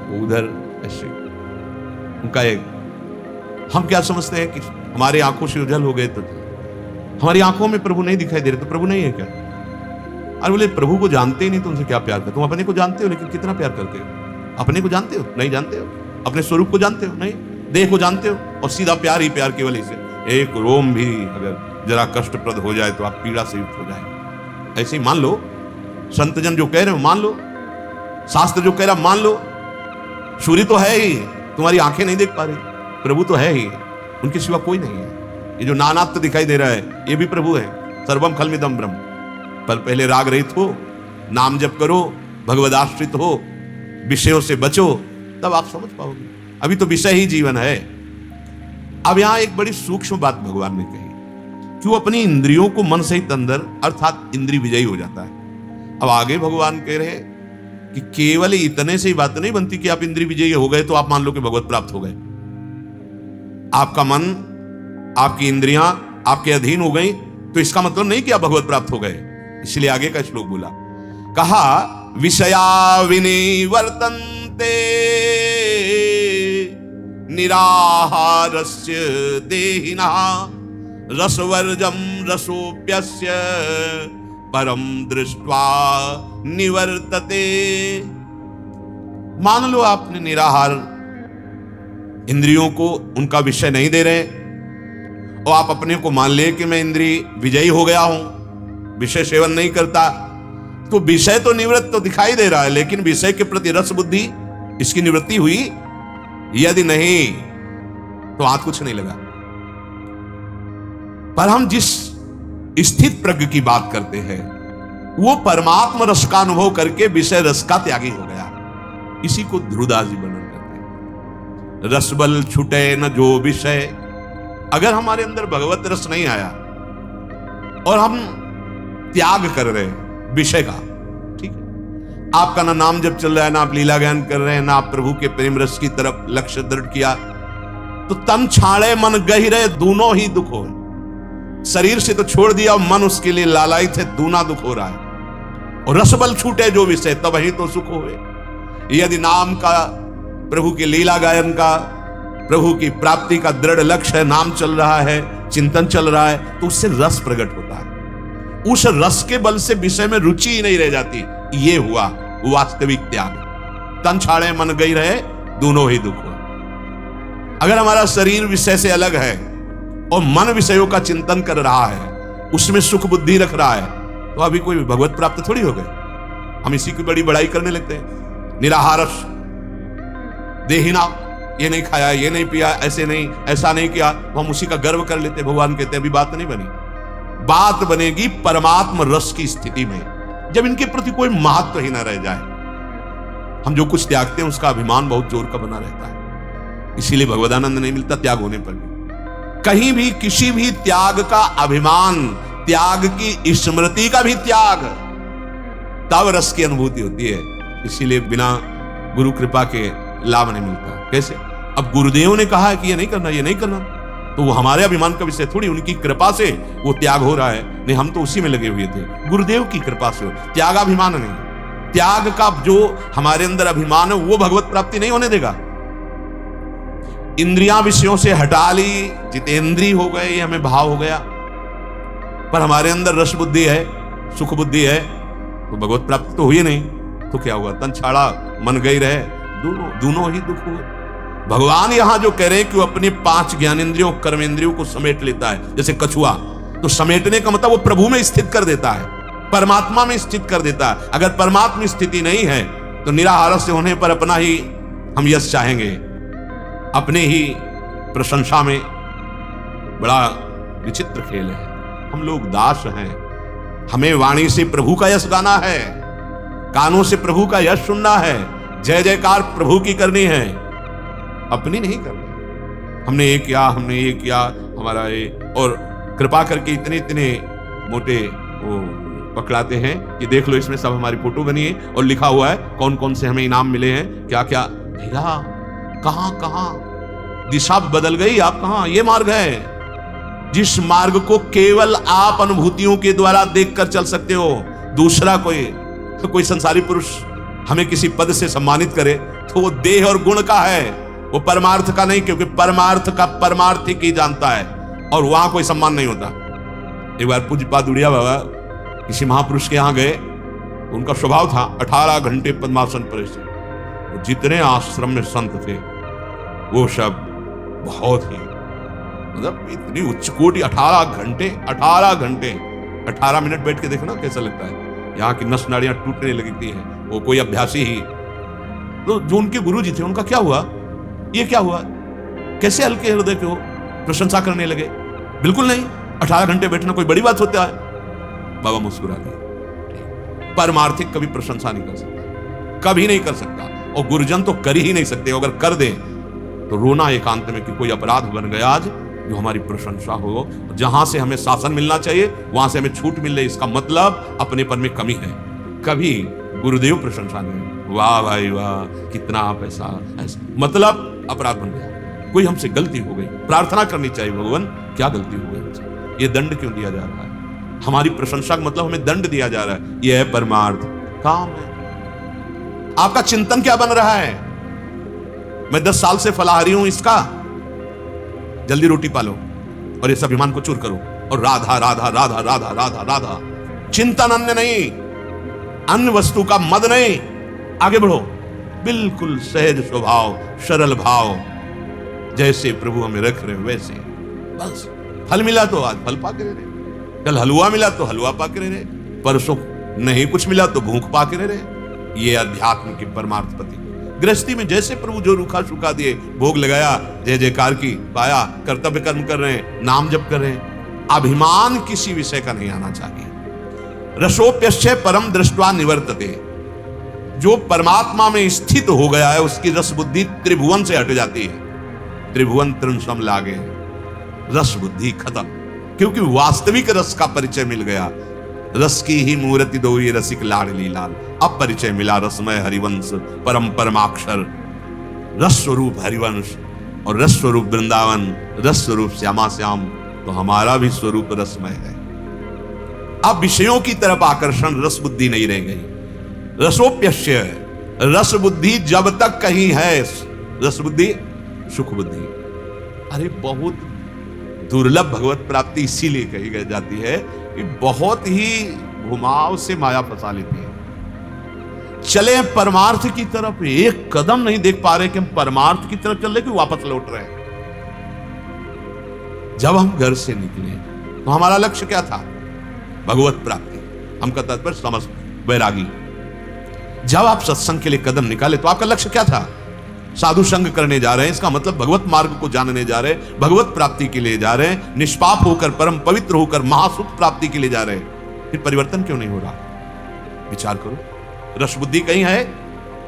वो उधर ऐसे, उनका एक, हम क्या समझते हैं कि हमारी आंखों से उजल हो गए तो हमारी आंखों में प्रभु नहीं दिखाई दे रहे तो प्रभु नहीं है क्या? अरे बोले प्रभु को जानते ही नहीं तो उनसे क्या प्यार करते? तुम अपने को जानते हो लेकिन कितना प्यार करते हो? अपने को जानते हो? नहीं जानते हो। अपने स्वरूप को जानते हो? नहीं। देह को जानते हो? और सीधा प्यार ही प्यार केवल इसे। एक रोम भी अगर जरा कष्टप्रद हो जाए तो आप पीड़ा से युक्त हो जाए। ऐसे ही मान लो संतजन जो कह रहे हो मान लो, शास्त्र जो कह रहा मान लो। सूर्य तो है ही, तुम्हारी आंखें नहीं देख पा रही, प्रभु तो है ही, उनके सिवा कोई नहीं है। ये जो नानात्व दिखाई दे रहा है ये भी प्रभु है। सर्वम खलमिदम ब्रह्म। पर पहले राग रहित हो, नाम जप करो, भगवदाश्रित हो, विषयों से बचो, तब आप समझ पाओगे। अभी तो विषय ही जीवन है। अब यहां एक बड़ी सूक्ष्म बात भगवान ने कही कि वो अपनी इंद्रियों को मन सहित अंदर अर्थात इंद्रिय विजयी हो जाता है। अब आगे भगवान कह रहे कि केवल इतने से ही बात नहीं बनती कि आप इंद्रिय विजयी हो गए तो आप मान लो कि भगवत प्राप्त हो गए। आपका मन, आपकी इंद्रियां आपके अधीन हो गई तो इसका मतलब नहीं कि आप भगवत प्राप्त हो गए। इसलिए आगे का श्लोक बोला, कहा विषया विनिवर्तन्ते निराहारस्य देहिना रसवर्जम रसोप्यस्य परम दृष्ट्वा निवर्तते। मान लो आपने निराहार इंद्रियों को उनका विषय नहीं दे रहे और आप अपने को मान ले कि मैं इंद्रिय विजयी हो गया हूं, विषय सेवन नहीं करता, तो विषय तो निवृत्त तो दिखाई दे रहा है, लेकिन विषय के प्रति रस बुद्धि इसकी निवृत्ति हुई? यदि नहीं तो हाथ कुछ नहीं लगा। पर हम जिस स्थित प्रज्ञ की बात करते हैं वो परमात्मा रस का अनुभव करके विषय रस का त्यागी हो गया। इसी को ध्रुवदास जी वर्णन करते हैं। रसबल छूटे न जो विषय। अगर हमारे अंदर भगवत रस नहीं आया और हम त्याग कर रहे हैं विषय का, ठीक है, आपका ना नाम जब चल रहा है, ना आप लीला ज्ञान कर रहे हैं, ना आप प्रभु के प्रेम रस की तरफ लक्ष्य दृढ़ किया, तो तन छाड़े मन गहिरे दोनों ही दुख हो। शरीर से तो छोड़ दिया, मन उसके लिए लालायित है, दूना दुख हो रहा है। और रसबल छूटे जो विषय तब ही तो सुख होए। यदि नाम का, प्रभु के लीला गायन का, प्रभु की प्राप्ति का दृढ़ लक्ष्य है, नाम चल रहा है, चिंतन चल रहा है, तो उससे रस प्रकट होता है। उस रस के बल से विषय में रुचि ही नहीं रह जाती। ये हुआ वास्तविक त्याग। तन छाड़े मन गई रहे दोनों ही दुख हो। अगर हमारा शरीर विषय से अलग है और मन विषयों का चिंतन कर रहा है, उसमें सुख बुद्धि रख रहा है, तो अभी कोई भगवत प्राप्त थोड़ी हो गए। हम इसी की बड़ी बड़ाई करने लगते हैं। निराहारस देहिना, ये नहीं खाया, ये नहीं पिया, ऐसे नहीं, ऐसा नहीं किया, तो हम उसी का गर्व कर लेते। भगवान कहते हैं अभी बात नहीं बनी। बात बनेगी परमात्मा रस की स्थिति में, जब इनके प्रति कोई महत्व ही ना रह जाए। हम जो कुछ त्यागते हैं उसका अभिमान बहुत जोर का बना रहता है। इसीलिए भगवदानंद नहीं मिलता त्याग होने पर भी। कहीं भी किसी भी त्याग का अभिमान, त्याग की स्मृति का भी त्याग, तब रस की अनुभूति होती है। इसीलिए बिना गुरु कृपा के लाभ नहीं मिलता। कैसे? अब गुरुदेव ने कहा कि ये नहीं करना, ये नहीं करना, तो वो हमारे अभिमान का विषय थोड़ी, उनकी कृपा से वो त्याग हो रहा है। नहीं, हम तो उसी में लगे हुए थे। गुरुदेव की कृपा से हो, त्यागाभिमान नहीं। त्याग का जो हमारे अंदर अभिमान है वो भगवत प्राप्ति नहीं होने देगा। इंद्रियां विषयों से हटा ली, जितेंद्रिय हो गए, ये हमें भाव हो गया, पर हमारे अंदर रस बुद्धि है, सुख बुद्धि है, तो भगवत प्राप्ति तो हुई नहीं। तो क्या हुआ? तन छाड़ा मन गई रहे, दोनों ही दुख हुए। भगवान यहां जो कह रहे हैं कि वो अपने 5 ज्ञानेंद्रियों, कर्मेंद्रियों को समेट लेता है, जैसे कछुआ, तो समेटने का मतलब वो प्रभु में स्थित कर देता है, परमात्मा में स्थित कर देता है। अगर परमात्मा स्थिति नहीं है तो निराहारस से होने पर अपना ही हम यश चाहेंगे, अपने ही प्रशंसा में। बड़ा विचित्र खेल है। हम लोग दास हैं, हमें वाणी से प्रभु का यश गाना है, कानों से प्रभु का यश सुनना है, जय जयकार प्रभु की करनी है, अपनी नहीं करनी। हमने ये किया, हमने ये किया, हमारा ये, और कृपा करके इतने इतने मोटे वो पकड़ाते हैं कि देख लो इसमें सब हमारी फोटो बनी है और लिखा हुआ है कौन कौन से हमें इनाम मिले हैं, क्या क्या। भैया कहां कहां दिशा बदल गई, आप कहां? ये मार्ग है जिस मार्ग को केवल आप अनुभूतियों के द्वारा देखकर चल सकते हो। दूसरा कोई संसारी पुरुष हमें किसी पद से सम्मानित करे तो वो देह और गुण का है, वो परमार्थ का नहीं, क्योंकि परमार्थ का परमार्थिक ही जानता है और वहां कोई सम्मान नहीं होता। एक बार पूज्यपाद उड़िया बाबा किसी महापुरुष के यहां गए, उनका स्वभाव था 18 घंटे पद्मासन पर स्थित। जितने आश्रम में संत थे वो सब बहुत ही, मतलब इतनी उच्च कोटि, 18 घंटे 18 मिनट बैठ के देखना कैसा लगता है। यहाँ की नस नाड़ियां टूटने लगती हैं, वो कोई अभ्यासी ही। तो जो उनके गुरु जी थे उनका क्या हुआ, ये क्या हुआ, कैसे हल्के हृदय के हो, प्रशंसा करने लगे? बिल्कुल नहीं, 18 घंटे बैठना कोई बड़ी बात होता है। बाबा मुस्कुरा दिए। परमार्थिक कभी प्रशंसा नहीं कर सकता, कभी नहीं कर सकता, और गुरुजन तो कर ही नहीं सकते। अगर कर दे तो रोना एकांत में कि कोई अपराध बन गया आज जो हमारी प्रशंसा हो। जहां से हमें शासन मिलना चाहिए वहां से हमें छूट मिल रही, इसका मतलब अपनेपन में कमी है। कभी गुरुदेव प्रशंसा नहीं, वाह भाई वाह, कितना आप ऐसा, मतलब अपराध बन गया, कोई हमसे गलती हो गई। प्रार्थना करनी चाहिए, भगवान क्या गलती हो गई हमसे, ये दंड क्यों दिया जा रहा है? हमारी प्रशंसा का मतलब हमें दंड दिया जा रहा है, यह है परमार्थ काम है। आपका चिंतन क्या बन रहा है? मैं 10 साल से फलाहारी हूं, इसका जल्दी रोटी पालो और इस अभिमान को चूर करो, और राधा राधा राधा राधा राधा राधा। चिंतन अन्य नहीं, अन्य वस्तु का मद नहीं, आगे बढ़ो बिल्कुल सहज स्वभाव, सरल भाव, जैसे प्रभु हमें रख रहे वैसे। बस फल मिला तो आज फल पा के रहे, कल हलवा मिला तो हलवा पा के रहे, परसों नहीं कुछ मिला तो भूख पा के रहे। ये अध्यात्म की परमार्थ पति। गृहस्थी में जैसे प्रभु जो रूखा सूखा दिए, भोग लगाया, जय जयकार की, पाया, कर्तव्य कर्म कर रहे हैं, नाम जप कर रहे हैं। अभिमान किसी विषय का नहीं आना चाहिए। रसोप्यस्य परम दृष्ट्वा निवर्तते, जो परमात्मा में स्थित हो गया है उसकी रस बुद्धि त्रिभुवन से हट जाती है। त्रिभुवन तृण लागे, रस बुद्धि खत्म, क्योंकि वास्तविक रस का परिचय मिल गया। रस की ही मूर्ति दो ये रसिक लाडली लाल, अब परिचय मिला रसमय हरिवंश परम परमाक्षर। रस स्वरूप हरिवंश और रस स्वरूप वृंदावन, रस स्वरूप श्यामा श्याम, तो हमारा भी स्वरूप रसमय है। अब विषयों की तरफ आकर्षण, रस बुद्धि नहीं रह गई। रसोप्यस्य, रस बुद्धि जब तक कहीं है, रस बुद्धि सुख बुद्धि। अरे बहुत दुर्लभ भगवत प्राप्ति इसीलिए कही जाती है कि बहुत ही घुमाव से माया फंसा लेती है। चले परमार्थ की तरफ, एक कदम नहीं देख पा रहे कि हम परमार्थ की तरफ चल रहे कि वापस लौट रहे हैं। जब हम घर से निकले तो हमारा लक्ष्य क्या था? भगवत प्राप्ति। हम का तात्पर्य समस्त वैरागी। जब आप सत्संग के लिए कदम निकाले तो आपका लक्ष्य क्या था? साधु संग करने जा रहे हैं, इसका मतलब भगवत मार्ग को जानने जा रहे हैं, भगवत प्राप्ति के लिए जा रहे हैं, निष्पाप होकर परम पवित्र होकर महासुख प्राप्ति के लिए जा रहे हैं। फिर परिवर्तन क्यों नहीं हो रहा? विचार करो। रस बुद्धि कहीं है,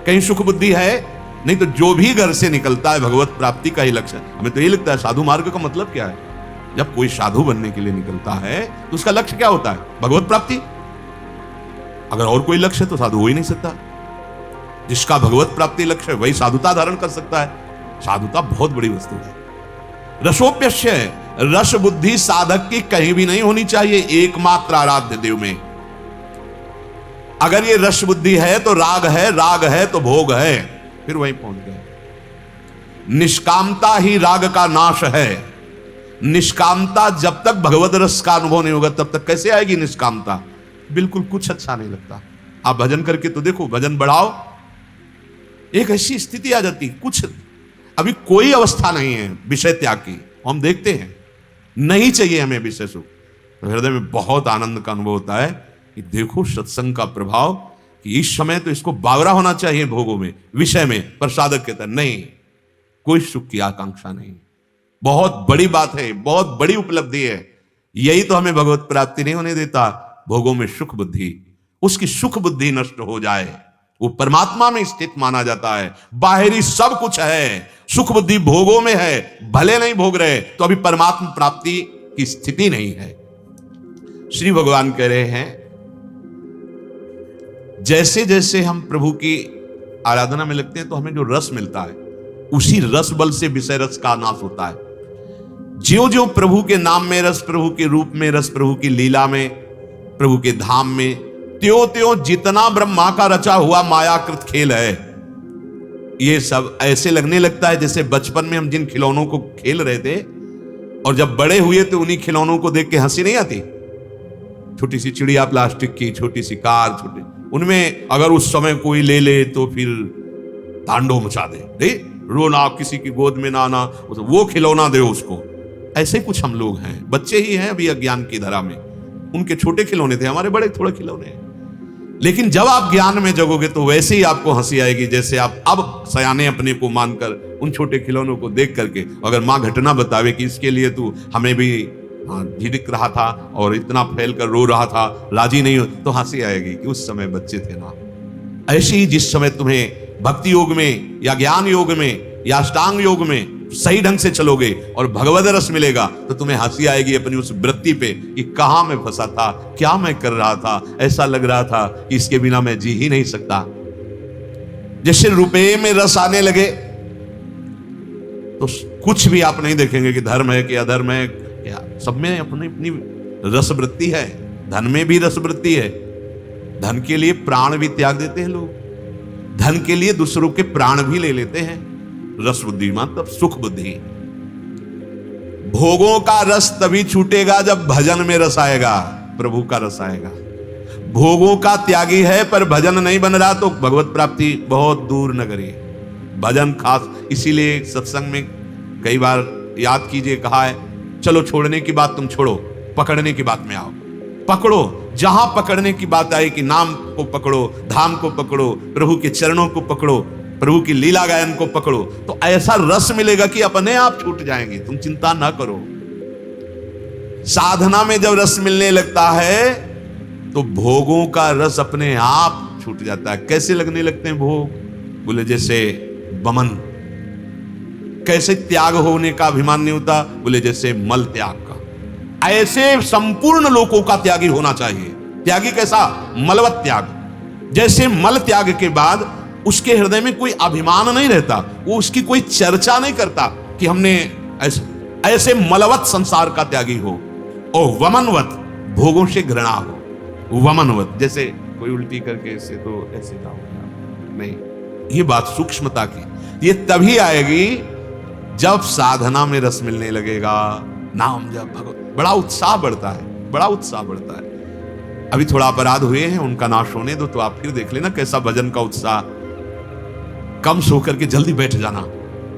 कहीं सुख बुद्धि है? नहीं तो जो भी घर से निकलता है भगवत प्राप्ति का ही लक्ष्य। हमें तो ये लगता है साधु मार्ग का मतलब क्या है? जब कोई साधु बनने के लिए निकलता है तो उसका लक्ष्य क्या होता है? भगवत प्राप्ति। अगर और कोई लक्ष्य तो साधु हो ही नहीं सकता। जिसका भगवत प्राप्ति लक्ष्य है वही साधुता धारण कर सकता है। साधुता बहुत बड़ी वस्तु है। रसोप्यस्य, रस बुद्धि साधक की कहीं भी नहीं होनी चाहिए, एकमात्र आराध्य देव में। अगर ये रस बुद्धि है तो राग है, राग है तो भोग है, फिर वहीं पहुंच गए। निष्कामता ही राग का नाश है। निष्कामता जब तक भगवत रस का अनुभव नहीं होगा तब तक कैसे आएगी निष्कामता? बिल्कुल कुछ अच्छा नहीं लगता। आप भजन करके तो देखो, भजन बढ़ाओ, एक ऐसी स्थिति आ जाती, कुछ अभी कोई अवस्था नहीं है विषय त्याग की। हम देखते हैं नहीं चाहिए हमें विषय सुख, तो हृदय में बहुत आनंद का अनुभव होता है कि देखो सत्संग का प्रभाव, कि इस समय तो इसको बावरा होना चाहिए भोगों में, विषय में, पर साधक कहता नहीं, कोई सुख की आकांक्षा नहीं। बहुत बड़ी बात है, बहुत बड़ी उपलब्धि है। यही तो हमें भगवत प्राप्ति नहीं होने देता। भोगों में सुख बुद्धि, उसकी सुख बुद्धि नष्ट हो जाए, वो परमात्मा में स्थित माना जाता है। बाहरी सब कुछ है, सुख बुद्धि भोगों में है, भले नहीं भोग रहे तो अभी परमात्मा प्राप्ति की स्थिति नहीं है। श्री भगवान कह रहे हैं जैसे जैसे हम प्रभु की आराधना में लगते हैं तो हमें जो रस मिलता है उसी रस बल से विषय रस का नाश होता है। ज्यों ज्यों प्रभु के नाम में रस, प्रभु के रूप में रस, प्रभु की लीला में, प्रभु के धाम में, त्यों त्यों जितना ब्रह्मा का रचा हुआ मायाकृत खेल है, ये सब ऐसे लगने लगता है जैसे बचपन में हम जिन खिलौनों को खेल रहे थे और जब बड़े हुए तो उन्हीं खिलौनों को देख के हंसी नहीं आती। छोटी सी चिड़िया प्लास्टिक की, छोटी सी कार, छोटी, उनमें अगर उस समय कोई ले ले तो फिर तांडव मचा दे, रोना, किसी की गोद में ना आना, वो खिलौना दे उसको। ऐसे कुछ हम लोग हैं, बच्चे ही हैं अभी अज्ञान की धरा में। उनके छोटे खिलौने थे, हमारे बड़े थोड़े खिलौने हैं। लेकिन जब आप ज्ञान में जगोगे तो वैसे ही आपको हंसी आएगी जैसे आप अब सयाने अपने को मानकर उन छोटे खिलौनों को देख करके, अगर माँ घटना बतावे कि इसके लिए तू हमें भी झिड़क रहा था और इतना फैल कर रो रहा था, राजी नहीं हो, तो हंसी आएगी कि उस समय बच्चे थे ना। ऐसे ही जिस समय तुम्हें भक्ति योग में या ज्ञान योग में या अष्टांग योग में सही ढंग से चलोगे और भगवद रस मिलेगा तो तुम्हें हंसी आएगी अपनी उस वृत्ति पे कि कहां मैं फंसा था, क्या मैं कर रहा था, ऐसा लग रहा था कि इसके बिना मैं जी ही नहीं सकता। जैसे रुपए में रस आने लगे तो कुछ भी आप नहीं देखेंगे कि धर्म है कि अधर्म है, क्या सब में अपनी अपनी रस वृत्ति है। धन में भी रस वृत्ति है, धन के लिए प्राण भी त्याग देते हैं लोग, धन के लिए दूसरों के प्राण भी ले लेते हैं। रस बुद्धि मतलब सुख बुद्धि। भोगों का रस तभी छूटेगा जब भजन में रस आएगा, प्रभु का रस आएगा। भोगों का त्यागी है पर भजन नहीं बन रहा तो भगवत प्राप्ति बहुत दूर नगरी। भजन खास, इसीलिए सत्संग में कई बार याद कीजिए कहा है, चलो छोड़ने की बात तुम छोड़ो, पकड़ने की बात में आओ। पकड़ो, जहां पकड़ने की बात आई कि नाम को पकड़ो, धाम को पकड़ो, प्रभु के चरणों को पकड़ो, प्रभु की लीला गायन को पकड़ो, तो ऐसा रस मिलेगा कि अपने आप छूट जाएंगे, तुम चिंता ना करो। साधना में जब रस मिलने लगता है तो भोगों का रस अपने आप छूट जाता है। कैसे लगने लगते हैं भोग? बोले जैसे बमन। कैसे त्याग होने का अभिमान नहीं होता? बोले जैसे मल त्याग का। ऐसे संपूर्ण लोगों का त्यागी होना चाहिए। त्यागी कैसा? मलवत त्याग। जैसे मल त्याग के बाद उसके हृदय में कोई अभिमान नहीं रहता, वो उसकी कोई चर्चा नहीं करता कि हमने ऐसे मलवत संसार का त्यागी हो। और वमनवत, भोगों से घृणा हो। वमनवत जैसे कोई उल्टी करके ऐसे तो ऐसे ना हो, नहीं, ये बात सूक्ष्मता की। ये तभी आएगी जब साधना में रस मिलने लगेगा, नाम जब भगवत, बड़ा उत्साह बढ़ता है, बड़ा उत्साह बढ़ता है। अभी थोड़ा अपराध हुए हैं, उनका नाश होने दो तो आप फिर देख लेना कैसा भजन का उत्साह। कम सो करके जल्दी बैठ जाना,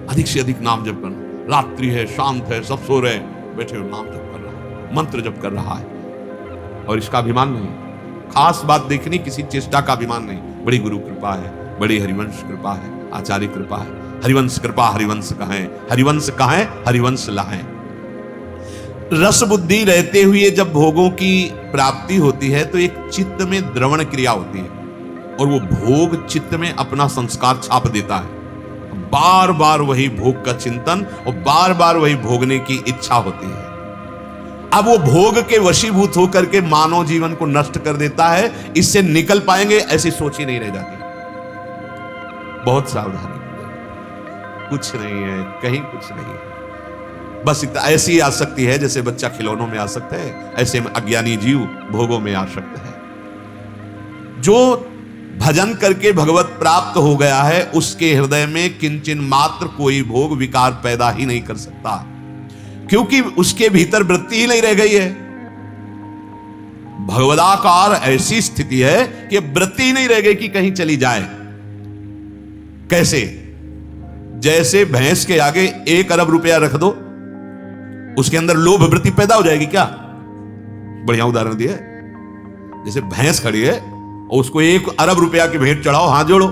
अधिक से अधिक नाम जप करना। रात्रि है, शांत है, सब सो रहे, बैठे हो, नाम जप कर रहा है, मंत्र जप कर रहा है, और इसका अभिमान नहीं। खास बात देखनी, किसी चेष्टा का अभिमान नहीं। बड़ी गुरु कृपा है, बड़ी हरिवंश कृपा है, आचार्य कृपा है। हरिवंश कृपा हरिवंश कहें, हरिवंश कहें हरिवंश लाएं। रस बुद्धि रहते हुए जब भोगों की प्राप्ति होती है तो एक चित्त में द्रवण क्रिया होती है, और वो भोग चित्त में अपना संस्कार छाप देता है। बार बार वही भोग का चिंतन और बार बार वही भोगने की इच्छा होती है। अब वो भोग के वशीभूत होकर के मानव जीवन को नष्ट कर देता है। इससे निकल पाएंगे ऐसी सोच ही नहीं रह जाती। बहुत सावधानी, कुछ नहीं है, कहीं कुछ नहीं है। बस ऐसी आसक्ति है जैसे बच्चा खिलौनों में आसक्त है, ऐसे अज्ञानी जीव भोगों में आसक्त है। जो भजन करके भगवत प्राप्त हो गया है उसके हृदय में किंचन मात्र कोई भोग विकार पैदा ही नहीं कर सकता, क्योंकि उसके भीतर वृत्ति ही नहीं रह गई है। भगवदाकार ऐसी स्थिति है कि वृत्ति ही नहीं रह गई कि कहीं चली जाए। कैसे? जैसे भैंस के आगे 1 अरब रुपया रख दो, उसके अंदर लोभ वृत्ति पैदा हो जाएगी क्या? बढ़िया उदाहरण दिया। जैसे भैंस खड़ी है और उसको 1 अरब रुपया की भेंट चढ़ाओ, हाथ जोड़ो,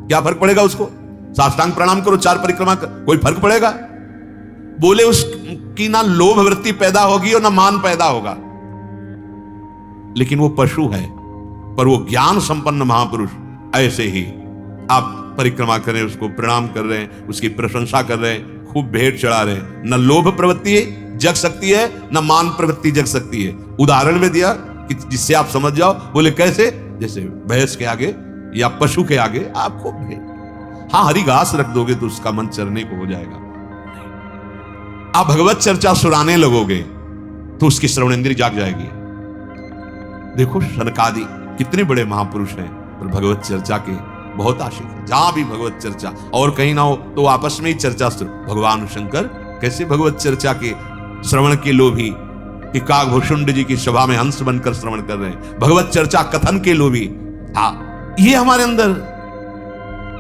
क्या फर्क पड़ेगा उसको? साष्टांग प्रणाम करो, 4 परिक्रमा कर, कोई फर्क पड़ेगा? बोले उसकी ना लोभ वृत्ति पैदा होगी और ना मान पैदा होगा। लेकिन वो पशु है, पर वो ज्ञान संपन्न महापुरुष। ऐसे ही आप परिक्रमा कर रहे हैं, उसको प्रणाम कर रहे हैं, उसकी प्रशंसा कर रहे हैं, खूब भेंट चढ़ा रहे हैं। न लोभ प्रवृत्ति जग सकती है, न मान प्रवृत्ति जग सकती है। उदाहरण में दिया कि जिससे आप समझ जाओ। बोले कैसे? जैसे भैंस के आगे या पशु के आगे आपको भेंट, हाँ हरी घास रख दोगे तो उसका मन चरने को हो जाएगा। आप भगवत चर्चा सुनाने लगोगे तो उसकी श्रवणेंद्रिय जाग जाएगी। देखो शनकादि कितने बड़े महापुरुष हैं, पर भगवत चर्चा के बहुत आशिक है। जहां भी भगवत चर्चा, और कहीं ना हो तो आपस में ही चर्चा। भगवान शंकर कैसे भगवत चर्चा के श्रवण के लोभी, कि काकभूषुंड जी की सभा में हंस बनकर श्रवण कर रहे हैं। भगवत चर्चा कथन के लोभी। ये हमारे अंदर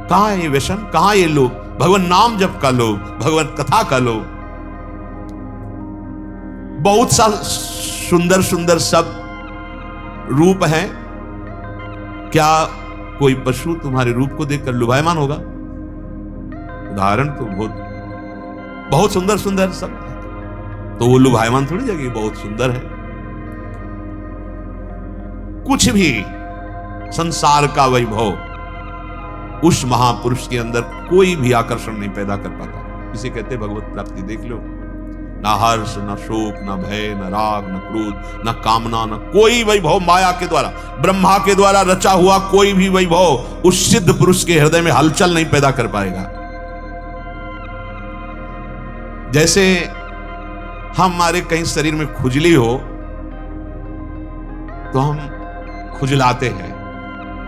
कहां है ये व्यसन, कहां ये लोभ? भगवान नाम जप का लोभ, भगवत कथा का लोभ। बहुत सा सुंदर सुंदर सब रूप हैं, क्या कोई पशु तुम्हारे रूप को देखकर लुभायमान होगा? उदाहरण तो बहुत सुंदर सुंदर सब है, तो वो लुभायमान थोड़ी जगह बहुत सुंदर है। कुछ भी संसार का वैभव उस महापुरुष के अंदर कोई भी आकर्षण नहीं पैदा कर पाता। इसे कहते भगवत प्राप्ति। देख लो, ना हर्ष, ना शोक, ना भय, ना राग, ना क्रोध, ना कामना, ना कोई वैभव माया के द्वारा, ब्रह्मा के द्वारा रचा हुआ कोई भी वैभव उस सिद्ध पुरुष के हृदय में हलचल नहीं पैदा कर पाएगा। जैसे हमारे कहीं शरीर में खुजली हो तो हम खुजलाते हैं,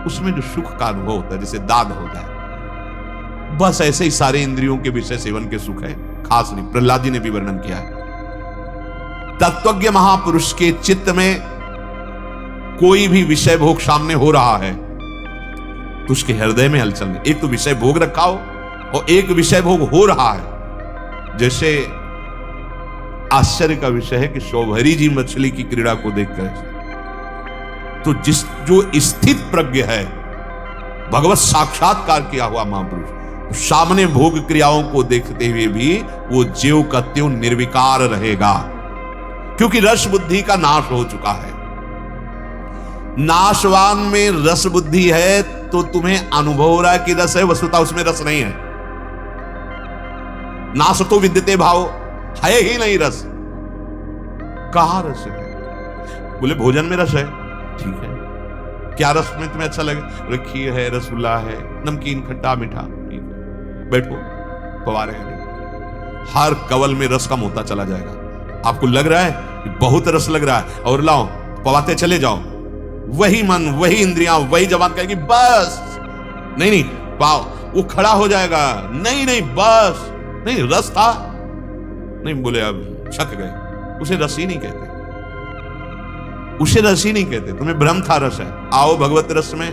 उसमें जो सुख का अनुभव होता है, जैसे दाद होता है, बस ऐसे ही सारे इंद्रियों के विषय सेवन के सुख है, खास नहीं। प्रहलाद जी ने भी वर्णन किया है। तत्वज्ञ महापुरुष के चित्त में कोई भी विषय भोग सामने हो रहा है तो उसके हृदय में हलचल नहीं। एक तो विषय भोग रखा हो और एक विषय भोग हो रहा है। जैसे आश्चर्य का विषय है कि शौभरी जी मछली की क्रीड़ा को देखकर तो जो स्थित प्रज्ञ है, भगवत साक्षात्कार किया हुआ महापुरुष, तो सामने भोग क्रियाओं को देखते हुए भी वो ज्यों का त्यों निर्विकार रहेगा, क्योंकि रस बुद्धि का नाश हो चुका है। नाशवान में रस बुद्धि है तो तुम्हें अनुभव हो रहा है कि रस है, वस्तुतः उसमें रस नहीं है। नाश तो विद्यते भाव, है ही नहीं रस। कहां रस है? बोले भोजन में रस है, ठीक है। क्या रस में तुम्हें अच्छा लगे? बोले खीर है, रसगुल्ला है, नमकीन, खट्टा, मीठा, ठीक है। बैठो, पवारे हैं। हर कवल में रस कम होता चला जाएगा। आपको लग रहा है कि बहुत रस लग रहा है, और लाओ पवाते चले जाओ, वही मन, वही इंद्रियां, वही जबान कहेगी बस नहीं नहीं पाओ, वो खड़ा हो जाएगा, नहीं नहीं बस नहीं, रस था नहीं। बोले अब छक गए। उसे रस ही नहीं कहते, उसे रस ही नहीं कहते। तुम्हें भ्रम था रस है। आओ भगवत रस में।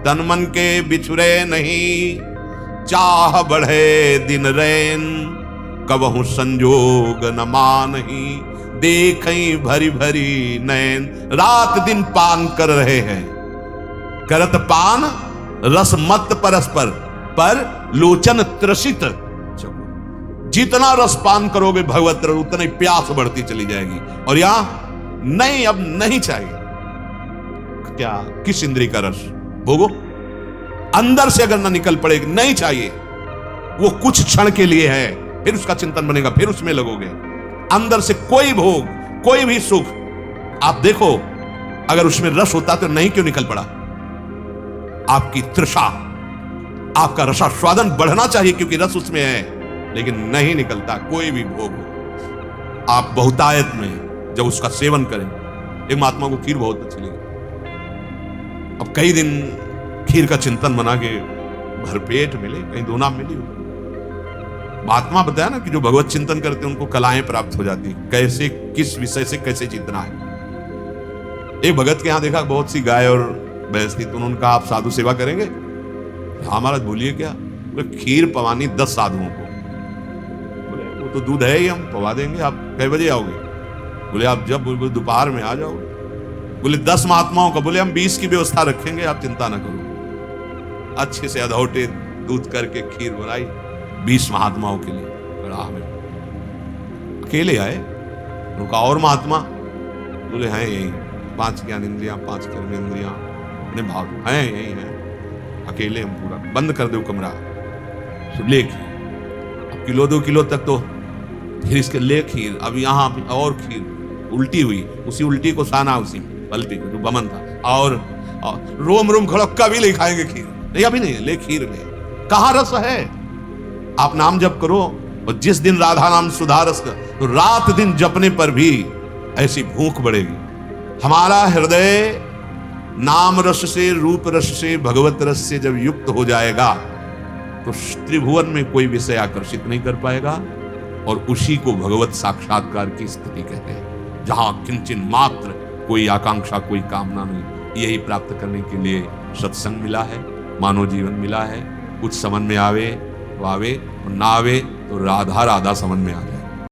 तन मन के बिछुरे नहीं, चाह बढ़े दिन रैन, कबहु संजोग न मानही, देखई भरी भरी नैन। रात दिन पान कर रहे हैं, करत पान रस मत परस्पर, पर लोचन त्रसित। जितना रस पान करोगे भगवत रस, उतना ही प्यास बढ़ती चली जाएगी। और यहां नहीं, अब नहीं चाहिए। क्या? किस इंद्रिय का रस भोगो? अंदर से अगर ना निकल पड़ेगी, नहीं चाहिए। वो कुछ क्षण के लिए है, फिर उसका चिंतन बनेगा, फिर उसमें लगोगे। अंदर से कोई भोग, कोई भी सुख, आप देखो अगर उसमें रस होता तो नहीं क्यों निकल पड़ा? आपकी तृषा, आपका रसास्वादन बढ़ना चाहिए क्योंकि रस उसमें है, लेकिन नहीं निकलता कोई भी भोग हो। आप बहुतायत में जब उसका सेवन करें, एक महात्मा को खीर बहुत अच्छी लगी। अब कई दिन खीर का चिंतन बना के भरपेट मिले, कहीं दो नाम मिली। महात्मा बताया ना कि जो भगवत चिंतन करते हैं उनको कलाएं प्राप्त हो जाती, कैसे किस विषय से कैसे जीतना है। एक भगत के यहां देखा बहुत सी गाय और भैंस थी, तो उन्होंने कहा आप साधु सेवा करेंगे? हाँ महाराज बोलिए क्या? बोले खीर पवानी 10 साधुओं को। बोले वो तो दूध है ही, हम पवा देंगे, आप कै बजे आओगे? बोले आप जब दोपहर में आ जाओ। बोले 10 महात्माओं का? बोले हम 20 की व्यवस्था रखेंगे, आप चिंता ना करो। अच्छे से अधौटे दूध करके खीर बनाई 20 महात्माओं के लिए कड़ाह में। अकेले आए, उनका और महात्मा? बोले हैं यही, 5 ज्ञान इंद्रियां, 5 कर्म इंद्रियां, अपने भाव हैं यही हैं। अकेले हम पूरा बंद कर दो कमरा, ले खीर। अब किलो 2 किलो तक तो, फिर इसके ले खीर, अब यहाँ और खीर उल्टी हुई, उसी उल्टी को साना, उसी पलटी को जो बमन था, और रोम रोम खड़ो, कभी ले खाएंगे खीर? नहीं अभी नहीं, ले खीर ले। कहां रस है? आप नाम जप करो, और जिस दिन राधा नाम सुधा रस का, तो रात दिन जपने पर भी ऐसी भूख बढ़ेगी। हमारा हृदय नाम रस से, रूप रस से, भगवत रस से जब युक्त हो जाएगा तो त्रिभुवन में कोई विषय आकर्षित नहीं कर पाएगा, और उसी को भगवत साक्षात्कार की स्थिति कहते हैं, जहां किंचन मात्र कोई आकांक्षा, कोई कामना नहीं। यही प्राप्त करने के लिए सत्संग मिला है, मानव जीवन मिला है। कुछ समझ में आवे तो आवे, और ना आवे तो राधा राधा समझ में आ जाए।